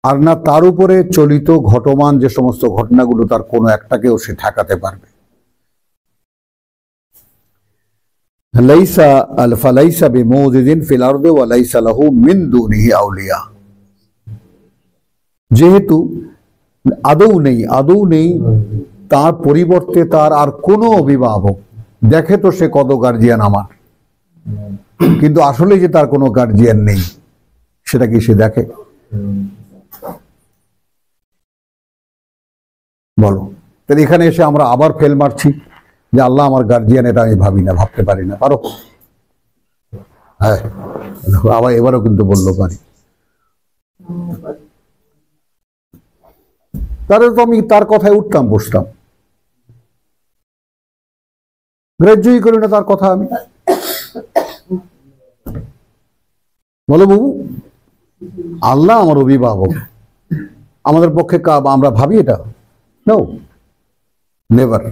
আর না তার উপরে চলিত ঘটমান যে সমস্ত ঘটনাগুলো তার কোনো একটাকেও সে ঠেকাতে পারবে। লাইসা আল ফালাইসা বিমুজিদিন ফিল আরদি ওয়া লাইসা লাহু মিন দুনিহি আউলিয়া। যেহেতু আদৌ নেই তার পরিবর্তে তার আর কোনো অভিভাবক, দেখে তো সে কত গার্জিয়ান আমার, কিন্তু আসলে যে তার কোনো গার্জিয়ান নেই সেটা কি সে দেখে? বলো। তাহলে এখানে এসে আমরা আবার ফেল মারছি যে আল্লাহ আমার গার্জিয়ান, এটা আমি ভাবি না, ভাবতে পারি না। পারো? হ্যাঁ, আবার এবারও কিন্তু বললো পারি। তাহলে তো আমি তার কথায় উঠতাম বসতাম, গ্রাহ্যই করি না তার কথা আমি। বলো বাবু, আল্লাহ আমার অভিভাবক, আমাদের পক্ষে আমরা ভাবি এটা? No, never.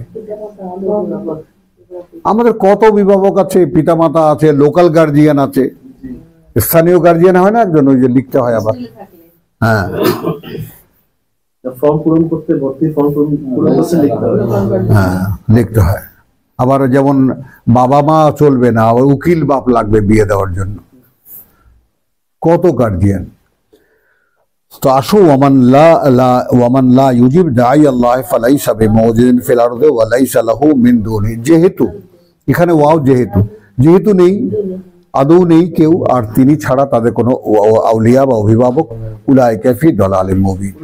আমাদের কত অভিভাবক আছে, পিতামাতা আছে, লোকাল গার্জিয়ান আছে, স্থানীয় গার্জিয়ান হয় না একজন, ওই যে লিখতে হয় আবার। হ্যাঁ, ফর্ম পূরণ করতে, ভর্তি ফর্ম পূরণ করতে লিখতে হয়। হ্যাঁ, লিখতে হয়। আবার যেমন বাবা মা চলবে না, আবার উকিল বাপ লাগবে বিয়ে দেওয়ার জন্য, কত গার্জিয়ান। তো আসো, ওয়ামান লা ইউজিব দাঈ আল্লাহ ফালাইসা বিমুজিদিন ফিল আরদি ওয়া লাইসা লাহু মিন দুনি। যেহেতু এখানে ওয়াও, যেহেতু নেই, আদৌ নেই কেউ, আর তিনি ছাড়া তাদের কোনো আউলিয়া বা অভিভাবক, উলাইকা ফি দালালিম মুবিন।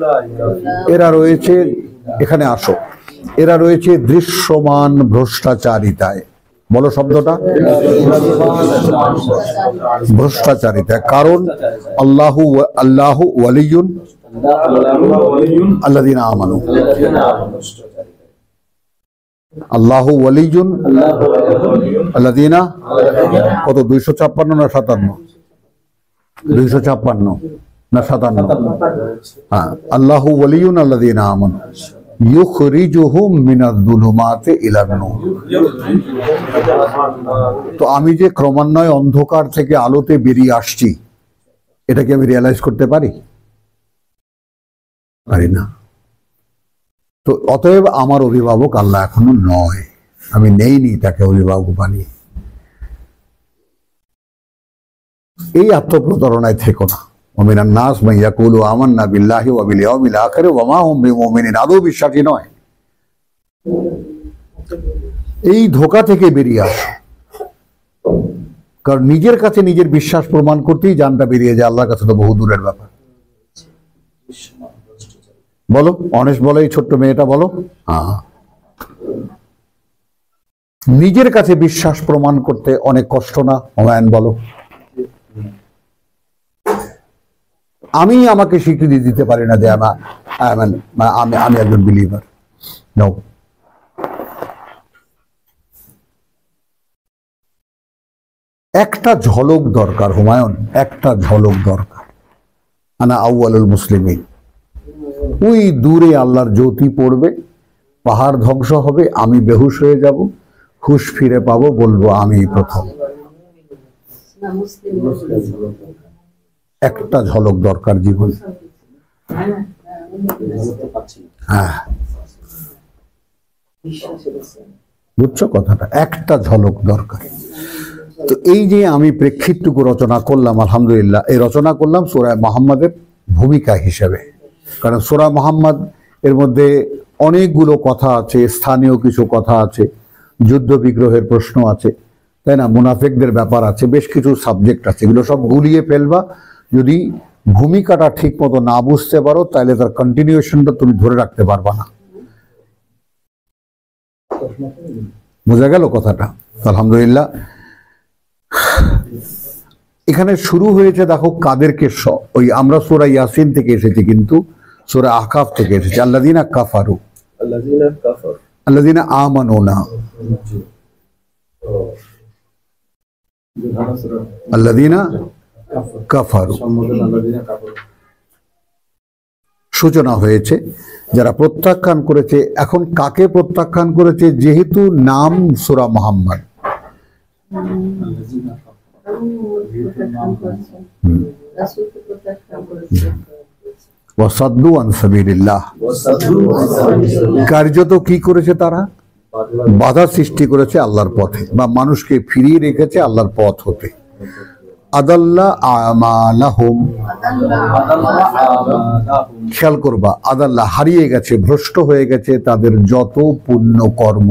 এরা রয়েছে, এখানে আসো, এরা রয়েছে দৃশ্যমান ভ্রষ্টাচারিতায়। বলো শব্দটা, ভ্রষ্টাচারিতায়। কারণ আল্লাহু ওয়ালিয়ুন আল্লাযীনা আমানু, আল্লাহু ওয়ালিয়ুন আল্লাযীনা, কত 256 না 57? 256 না 57? হ্যাঁ, আল্লাহু ওয়ালিয়ুন আল্লাযীনা আমানু ইউখরিজুহুম মিনাজ-যুলুমাতি ইলান-নূর। তো আমি যে ক্রমান্বয়ে অন্ধকার থেকে আলোতে বেরিয়ে আসছি, এটা কি আমি রিয়ালাইজ করতে পারি? পারি না। তো অতএব আমার অভিভাবক আল্লাহ এখনো নয়, আমি নেইনি তাকে অভিভাবক বানিয়ে। এই আত্মপ্রতারণায় থেকো না। ওমিনান নাস মান ইয়াকুলু আমান্না বিল্লাহি ওয়া বিল ইয়াউমিল আখির ওয়া মা হুম বিমুমিনিন। আদৌ বিশ্বাসী নয়। এই ধোঁকা থেকে বেরিয়ে আসো, কারণ নিজের কাছে নিজের বিশ্বাস প্রমাণ করতেই জানটা বেরিয়ে যায়, আল্লাহর কাছে তো বহু দূরের ব্যাপার। বলো, অনেস্ট বলো, এই ছোট্ট মেয়েটা বলো। হ্যাঁ, নিজের কাছে বিশ্বাস প্রমাণ করতে অনেক কষ্ট না হুমায়ুন? বলো, আমি আমাকে স্বীকৃতি দিতে পারি না যে আমি একজন বিলিভার। নো, একটা ঝলক দরকার হুমায়ুন, একটা ঝলক দরকার। আনা আউয়ালুল মুসলিমিন। ওই দূরে আল্লাহর জ্যোতি পড়বে, পাহাড় ধ্বংস হবে, আমি বেহুশ হয়ে যাব, হুশ ফিরে পাবো, বলবো আমি প্রথম। একটা ঝলক দরকার জীবনে। হ্যাঁ, বুঝছো কথাটা? একটা ঝলক দরকার। তো এই যে আমি প্রেক্ষিতটুকু রচনা করলাম, আলহামদুলিল্লাহ, এই রচনা করলাম সূরা মুহাম্মাদের ভূমিকা হিসেবে। কারণ সূরা মুহাম্মাদ এর মধ্যে অনেকগুলো কথা আছে, স্থানীয় কিছু কথা আছে, যুদ্ধ বিগ্রহের প্রশ্ন আছে, তাই না, মুনাফিকদের ব্যাপার আছে, বেশ কিছু সাবজেক্ট আছে। এগুলো সব গুলিয়ে ফেলবা। যদি ভূমিকাটা ঠিক মতো না বুঝতে পারো, তাহলে তার কন্টিনিউশনটা তুমি ধরে রাখতে পারবা না। বোঝা গেল কথাটা? আলহামদুলিল্লাহ। এখানে শুরু হয়েছে, দেখো কাদেরকে, ওই আমরা সূরা ইয়াসিন থেকে এসেছি, কিন্তু সূরা আহকাফ থেকে এসেছে। আল্লাযীনা কাফারু, আল্লাযীনা কাফার আল্লাযীনা আমানু না, আল্লাযীনা কাফারু। সূচনা হয়েছে যারা প্রত্যাখ্যান করেছে। এখন কাকে প্রত্যাখ্যান করেছে? যেহেতু নাম সূরা মুহাম্মদ, ওয়াসাদ্দু আন সাবিলিল্লাহ, কার্যত কি করেছে তারা? বাধা সৃষ্টি করেছে আল্লাহর পথে, বা মানুষকে ফিরিয়ে রেখেছে আল্লাহর পথ হতে। আদাল্লা আমালাহুম, খেয়াল করবা, আদাল্লা হারিয়ে গেছে, ভ্রষ্ট হয়ে গেছে তাদের যত পুণ্য কর্ম,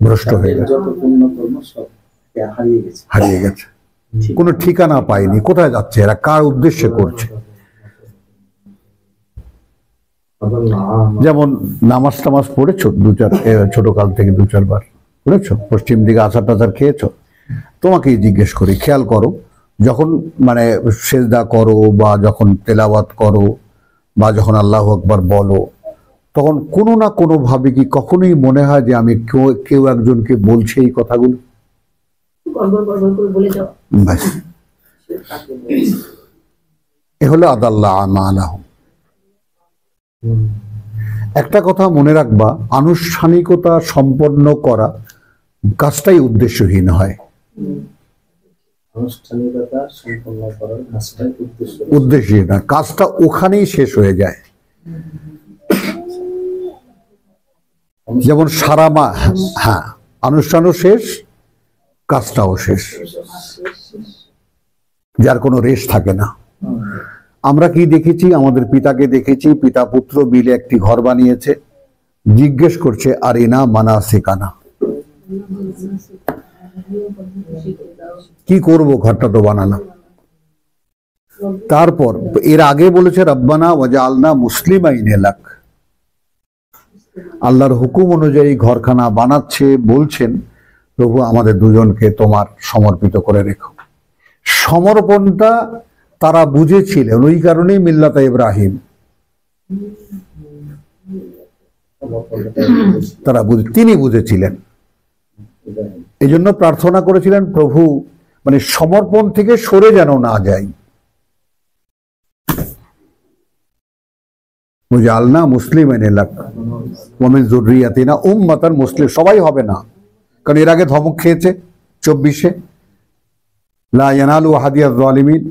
ভ্রষ্ট হয়ে গেছে, হারিয়ে গেছে, কোনো ঠিকানা পায়নি, কোথায় যাচ্ছে এরা, কার উদ্দেশ্যে করছে। যেমন নামাজ টামাজ পড়েছো ছোট কাল থেকে 2-4 বার পড়েছো, পশ্চিম দিকে আচার টাচার খেয়েছো, তোমাকেই জিজ্ঞেস করি, খেয়াল করো, যখন মানে সেজদা করো বা যখন তেলাওয়াত করো বা যখন আল্লাহু আকবার বলো, তখন কোনো না কোনো ভাবে কি কখনোই মনে হয় যে আমি কেউ একজনকে বলছি এই কথাগুলো? ব্যাস, এ হলো আদাল্লা আমালাহুম। একটা কথা মনে রাখবা, আনুষ্ঠানিকতা সম্পন্ন করা কাজটাই উদ্দেশ্যহীন হয়, উদ্দেশ্যহীন হয়, কাজটা ওখানেই শেষ হয়ে যায়। যেমন সারা হ্যাঁ, অনুষ্ঠানও শেষ, কাজটাও শেষ, যার কোনো রেশ থাকে না। আমরা কি দেখেছি? আমাদের পিতাকে দেখেছি, পিতা পুত্র মিলে একটি ঘর বানিয়েছে, জিজ্ঞেস করছে আরিনা মানাসিকানা, কি করব, ঘরটা তো বানালাম। তারপর এর আগে বলেছে রব্বানা ওয়াজআলনা মুসলিমাইন লাক, আল্লাহর হুকুম অনুযায়ী ঘরখানা বানাচ্ছে, বলছেন প্রভু আমাদের দুজনকে তোমার সমর্পিত করে রেখো। সমর্পণটা তারা বুঝেছিলেন, ওই কারণেই মিল্লাত ইব্রাহিম, তিনি বুঝেছিলেন, এই জন্য প্রার্থনা করেছিলেন প্রভু মানে সমর্পণ থেকে সরে যেন না যাই। ওয়াজআলনা মুসলিমাইন লাক ওয়া মিন যুররিয়াতিনা উম্মাতান মুসলিম, সবাই হবে না, কারণ এর আগে ধমক খেয়েছে 24-এ, লা ইয়ানালু আহাদিয়াজ জালিমিন,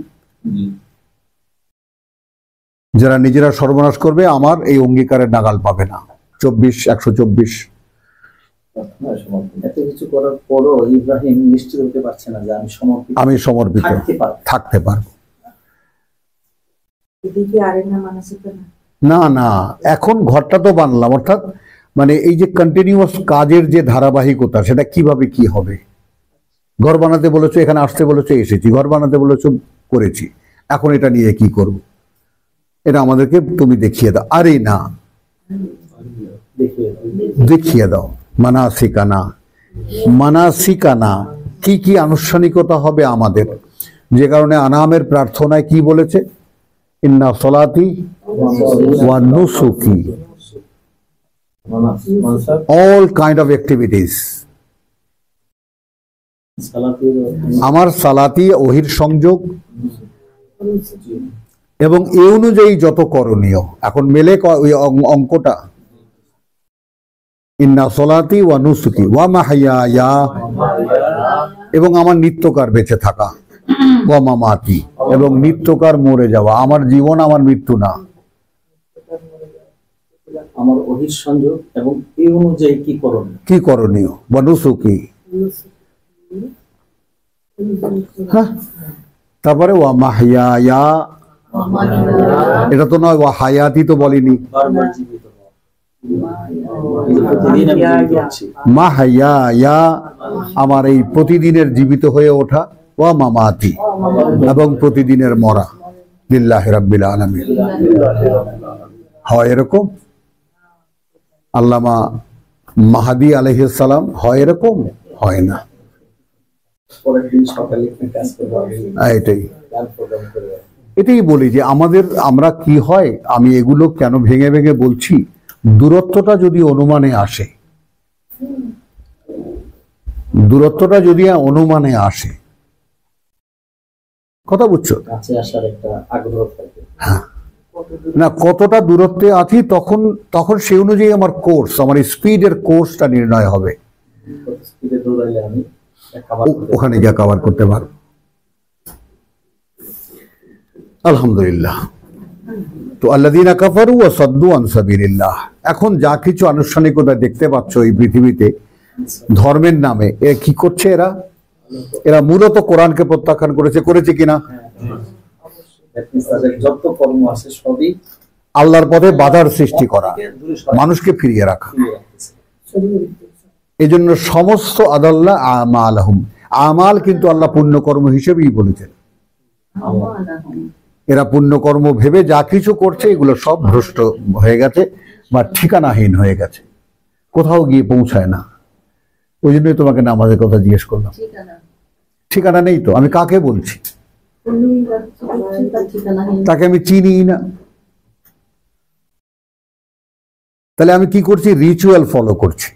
যারা নিজেরা সর্বনাশ করবে আমার এই অঙ্গীকারের নাগাল পাবে না। 124 এত কিছু করার পরও ইব্রাহিম নিশ্চিত হতে পারছে না যে আমি সমর্পিত থাকতে পারবো। না না, এখন ঘরটা তো বানলাম, অর্থাৎ মানে এই যে কন্টিনিউয়াস কাজের যে ধারাবাহিকতা, সেটা কিভাবে কি হবে। ঘর বানাতে বলেছো, এখানে আসতে বলেছো, এসেছি, ঘর বানাতে বলেছো, করেছি, এখন এটা নিয়ে কি করব, এটা আমাদেরকে তুমি দেখিয়ে দাও। আরে না, দেখিয়ে দাও। মানাসিকানা, মানাসিকানা কি কি আনুষ্ঠানিকতা হবে আমাদের, যে কারণে আনামের প্রার্থনায় কি বলেছে? ইন্না সলাতি ওয়া নুসুকি, all kind of activities, আমার সালাতি ওহির সংযোগ এবং এ অনুযায়ী যত করণীয়। এখন মেলে ওই অঙ্কটা, ইন্না সলাতি ওয়া নুসুকি ওয়া মাহইয়ায়া, এবং আমার নিত্যকার বেঁচে থাকা, ওয়া মামাতি, এবং নিত্যকার মরে যাওয়া, আমার জীবন আমার মৃত্যু না, আমার ওহির সংযোগ এবং এই অনুযায়ী কি করণীয়, ওয়া নুসুকি। হ্যাঁ, তারপরে ওয়া মাহইয়ায়া, এটা তো নয়, ওয়া হায়াতি তো বলিনি, মাহইয়ায়া আমার এই প্রতিদিনের জীবিত হয়ে ওঠা, ওয়া মামাতি এবং প্রতিদিনের মরা, লিল্লাহি রাব্বিল আলামিন। হয় এরকম? আল্লামা মাহাদি আলাইহিস সালাম হয় এরকম? হয় না। পরের দিন সকালে কাজ করবে, এটাই, এটাই বলি যে আমরা কি হয়, আমি এগুলো কেন ভেঙে ভেঙে বলছি, দূরত্বটা যদি অনুমানে আসে, দূরত্বটা যদি অনুমানে আসে, কথা বুঝছো? কাছে আসার একটা আগ্রহ থাকে। হ্যাঁ, না কতটা দূরত্বে আছি তখন সেই অনুযায়ী আমার কোর্স, আমার স্পিডের কোর্সটা নির্ণয় হবে, কত স্পিডে দৌড়াইলে আমি খাবার ওখানে গিয়ে কভার করতে পারবো। আলহামদুলিল্লাহ। তো আল্লাযীনা কাফারু ওয়া সাদ্দু আন সাবিলিল্লাহ, এখন যা কিছু আনুষ্ঠানিকতা দেখতে পাচ্ছ এই পৃথিবীতে ধর্মের নামে, কি করছে এরা মূলত কোরআনকে প্রত্যাখ্যান করেছে কিনা? যত কর্ম আছে সবই আল্লাহর পথে বাধার সৃষ্টি করা, মানুষকে ফিরিয়ে রাখা। এই জন্য সমস্ত আদাল্লাহ আমালহুম, আমাল কিন্তু আল্লাহ পুণ্যকর্ম হিসেবেই বলেছেন। এরা পুণ্যকর্ম ভেবে যা কিছু করছে এগুলো সব ভ্রষ্ট হয়ে গেছে বা ঠিকানাহীন হয়ে গেছে, কোথাও গিয়ে পৌঁছায় না। ওই জন্যই তোমাকে নামাজের কথা জিজ্ঞেস করলাম। ঠিকানা নেই তো, আমি কাকে বলছি? তাকে আমি চিনি না। তাহলে আমি কি করছি? রিচুয়াল ফলো করছি।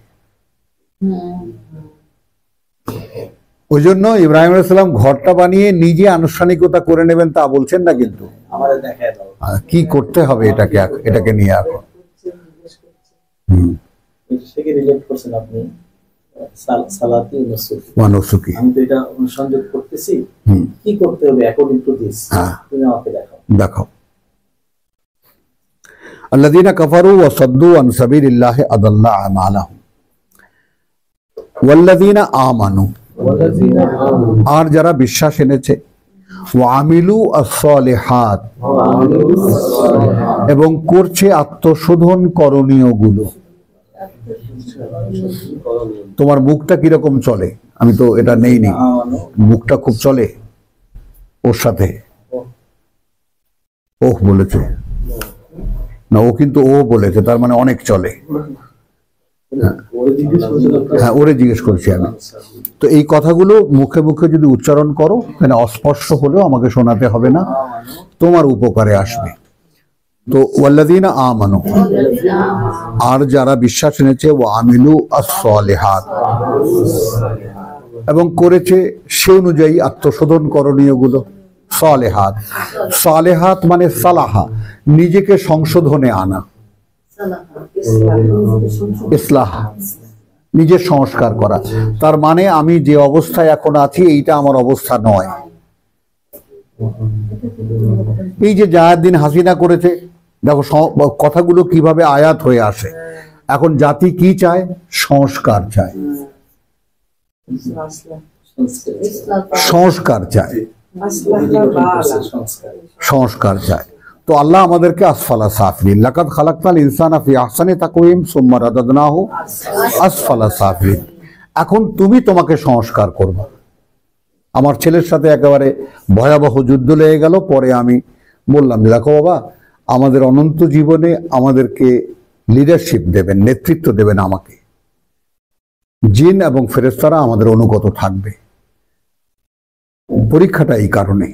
ওই জন্য ইব্রাহিম আলাইহিস সালাম ঘরটা বানিয়ে নিজে আনুষ্ঠানিকতা করে নেবেন তা বলছেন না, কিন্তু আমাদের দেখায় দাও কি করতে হবে এটাকে নিয়ে এখন। সেটাকে রিলেট করছেন আপনি, সালাতি ওয়া নুসুকি। আমি তো এটা অনুসন্ধান করতেছি, কি করতে হবে অ্যাকর্ডিং টু দিস, তুমি আমাকে দেখাও। আল্লাযীনা কাফারু ওয়া সাদ্দু আন সাবিলিল্লাহি আদাল্লা আমালাহুম ওয়াল্লাযীনা আমানু, আর যারা বিশ্বাস এনেছে, ওয়া আমিলু আস-সালিহাত, এবং করছে আত্মশোধন করণীয় গুলো। তোমার মুখটা কিরকম চলে? আমি তো এটা নেইনি, মুখটা খুব চলে ওর সাথে। ওহ বলেছে না, ও কিন্তু ও বলেছে, তার মানে অনেক চলে। হ্যাঁ, ওরে জিজ্ঞেস করছি আমি। তো এই কথাগুলো মুখে মুখে যদি উচ্চারণ করো, মানে অস্পষ্ট হলেও আমাকে শোনাতে হবে না, তোমার উপকারে আসবে। তো ওয়াল্লাযীনা আমানু, আর যারা বিশ্বাস এনেছে, ওয়া আমিলু আস-সালিহাত, এবং করেছে সে অনুযায়ী আত্মশোধন করণীয় গুলো। সালেহাত, সালেহাত মানে সালাহা, নিজেকে সংশোধনে আনা, ইসলাহ, নিজের সংস্কার করা। তার মানে আমি যে অবস্থায় এখন আছি এইটা আমার অবস্থা নয়। এই যে জাহাদ্দিন হাসিনা করেছে, দেখো কথাগুলো কিভাবে আয়াত হয়ে আসে। এখন জাতি কি চায়? সংস্কার চায়, সংস্কার চায়, সংস্কার চায়। তো আল্লাহ আমাদেরকে আসফালা সাফিলিন, লাকাদ খালাকনাল ইনসানা ফি আহসানি তাকওয়িম সুম্মা রাদাদনাহু আসফালা সাফিলিন। এখন তুমি তোমাকে সংস্কার করবে। আমার ছেলের সাথে একেবারে ভয়াবহ যুদ্ধ লেগে গেল। পরে আমি বললাম, দেখো বাবা, আমাদের অনন্ত জীবনে আমাদেরকে লিডারশিপ দেবেন, নেতৃত্ব দেবেন আমাকে। জিন এবং ফেরেশতারা আমাদের অনুগত থাকবে। পরীক্ষাটা এই কারণে,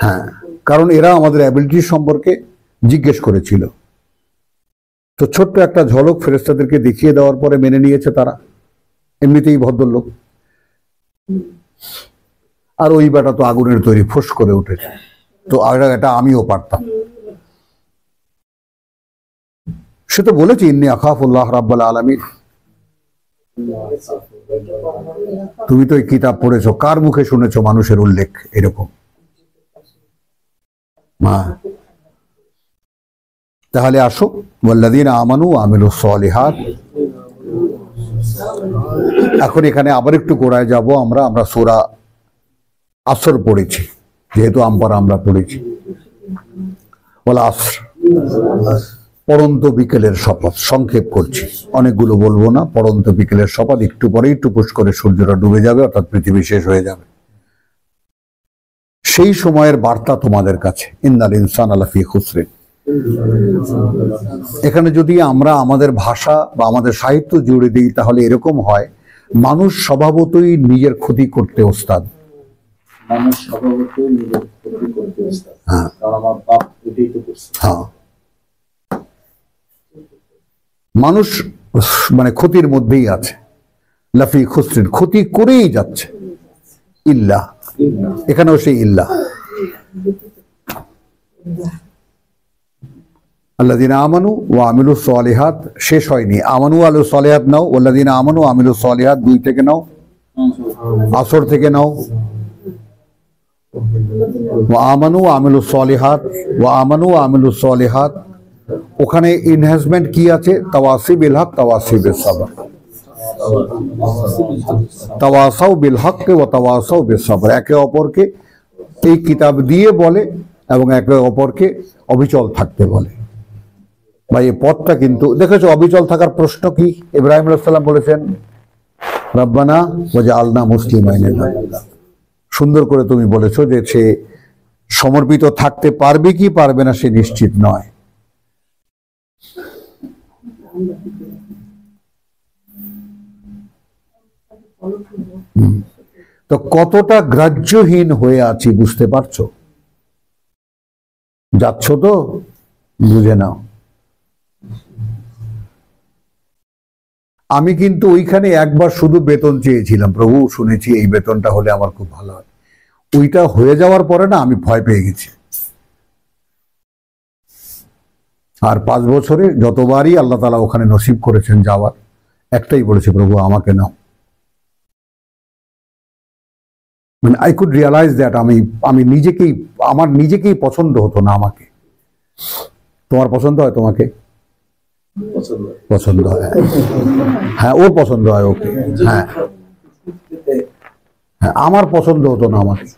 হ্যাঁ, কারণ এরা আমাদের অ্যাবিলিটি সম্পর্কে জিজ্ঞেস করেছিল। তো ছোট্ট একটা ঝলক ফেরেশতাদেরকে দেখিয়ে দেওয়ার পরে মেনে নিয়েছে তারা, এমনিতেই ভদ্রলোক। আর ওই বেটা তো আগুনের তৈরি, ফোঁস করে উঠেছে। তো এটা আমিও পারতাম। সে তো বলেছে, ইন্নী আখাফুল্লাহ রাব্বুল আলামিন। তুমি তো এই কিতাব পড়েছো, কার মুখে শুনেছো মানুষের উল্লেখ এরকম? তাহলে আসো, ওয়াল্লাযীনা আমানু ওয়া আমিলুস সালিহাত। এখন এখানে আবার একটু গোড়ায় যাব। আমরা সূরা আসর পড়েছি, যেহেতু আমরা পড়েছি। ওয়াল আসর, পড়ন্ত বিকেলের শপথ। সংক্ষেপ করছি, অনেকগুলো বলবো না। পড়ন্ত বিকেলের শপথ, একটু পরেই টুপুস করে সূর্যটা ডুবে যাবে, অর্থাৎ পৃথিবী শেষ হয়ে যাবে। সেই সময়ের বার্তা তোমাদের কাছে, ইন্নাল ইনসানা লাফি খুসরিন। এখানে যদি আমরা আমাদের ভাষা বা আমাদের সাহিত্য জুড়ে দিই, তাহলে এরকম হয়, মানুষ স্বভাবতই নিজের ক্ষতি করতে ওস্তাদ। মানুষ স্বভাবতই নিজের ক্ষতি করতে উস্তাদ। হ্যাঁ। কারণ আমার বাপ এটাই তো করছে। হ্যাঁ, মানুষ মানে ক্ষতির মধ্যেই আছে, লাফি খুসরিন, ক্ষতি করেই যাচ্ছে, ইল্লা, এখানেও সেই ইল্লা। আল্লাযীনা আমানু ওয়া আমিলুস সালিহাত শেষ হয়নি, আমানু ওয়া আমিলুস সালিহাত নাও, ওয়াল্লাযীনা আমানু ওয়া আমিলুস সালিহাত 2 থেকে নাও, আসর থেকে নাও, ওয়া আমানু ওয়া আমিলুস সালিহাত, ওয়া আমানু ওয়া আমিলুস সালিহাত। ওখানে এনহ্যান্সমেন্ট কি আছে? তাওয়াসি বিল হক, তাওয়াসি বিস সাবর, তাওয়াসাউ বিল হক ওয়া তাওয়াসাউ বিস সাবর। একে অপরকে এই কিতাব দিয়ে বলে এবং একে অপরকে অবিচল থাকতে বলে। ভাই এই পথটা কিন্তু দেখেছো, অবিচল থাকার প্রশ্ন কি? ইব্রাহিম আলাইহিস সালাম বলেছেন রব্বানা ওয়াজআলনা মুসলিমাইন লাক। সুন্দর করে তুমি বলেছো যে সে সমর্পিত থাকতে পারবে কি পারবে না সে নিশ্চিত নয়। তো কতটা গ্রাহ্যহীন হয়ে আছি বুঝতে পারছো? যাচ্ছ তো বুঝে নাও। আমি কিন্তু ওইখানে একবার শুধু বেতন চেয়েছিলাম, প্রভু শুনেছি এই বেতনটা হলে আমার খুব ভালো হয়। ওইটা হয়ে যাওয়ার পরে না আমি ভয় পেয়ে গেছি। আর 5 বছরে যতবারই আল্লাহ তাআলা ওখানে নসিব করেছেন যাওয়ার, একটাই বলেছে, প্রভু আমাকে নাও। মানে আই কুড রিয়ালাইজ দ্যাট আমি আমার নিজেকেই পছন্দ হতো না আমাকে। তোমার পছন্দ হয়? তোমাকে পছন্দ হয়? হ্যাঁ, ওর পছন্দ হয় ওকে। হ্যাঁ হ্যাঁ, আমার পছন্দ হতো না আমাকে।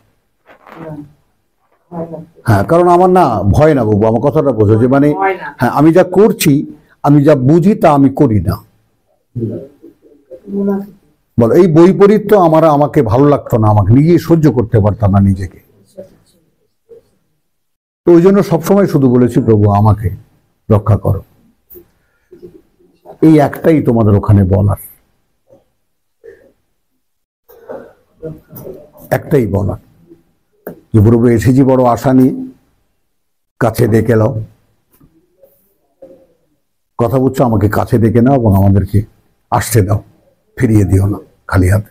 হ্যাঁ, কারণ আমার না ভয় না বাবু, আমার কথাটা বোঝো যে মানে হ্যাঁ আমি যা করছি, আমি যা বুঝি তা আমি করি না। বলো, এই বৈপরীত্য আমাকে ভালো লাগতো না, আমাকে নিজে সহ্য করতে পারতাম না নিজেকে। তো ওই জন্য সবসময় শুধু বলেছি, প্রভু আমাকে রক্ষা করো। এই একটাই তোমাদের ওখানে বলার, একটাই বলার যে প্রভু এসেছি বড় আশা নিয়ে, কাছে ডেকে নাও। কথা বুঝছো? আমাকে কাছে ডেকে নাও এবং আমাদেরকে আসতে দাও, ফিরিয়ে দিও না খালি হাতে।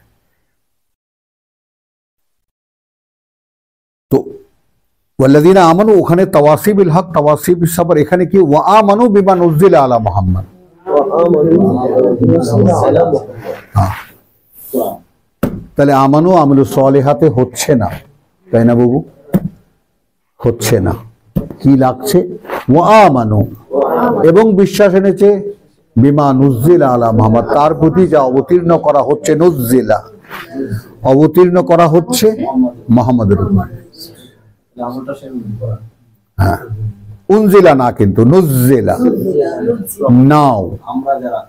তো ওয়াল্লাযীনা আমানু ওখানে তাওয়াসি বিল হক, তাওয়াসি বিস সাবর। এখানে কি ওয়া আমানু বিমা নুজিলা আলা মুহাম্মদ। তাহলে আমানু আমিলুস সালিহাতে হচ্ছে না, তাই না বাবু? হচ্ছে না। কি লাগছে? ওয়া আমানু, এবং বিশ্বাস এনেছে বিমা নুজিলা আলা মুহাম্মদ, তার প্রতি যা অবতীর্ণ করা হচ্ছে, নুজিলা অবতীর্ণ করা হচ্ছে মুহাম্মদের উপর। হ্যাঁ, উনজিলা না, কিন্তু নুজিলা নাও। আমরা যারা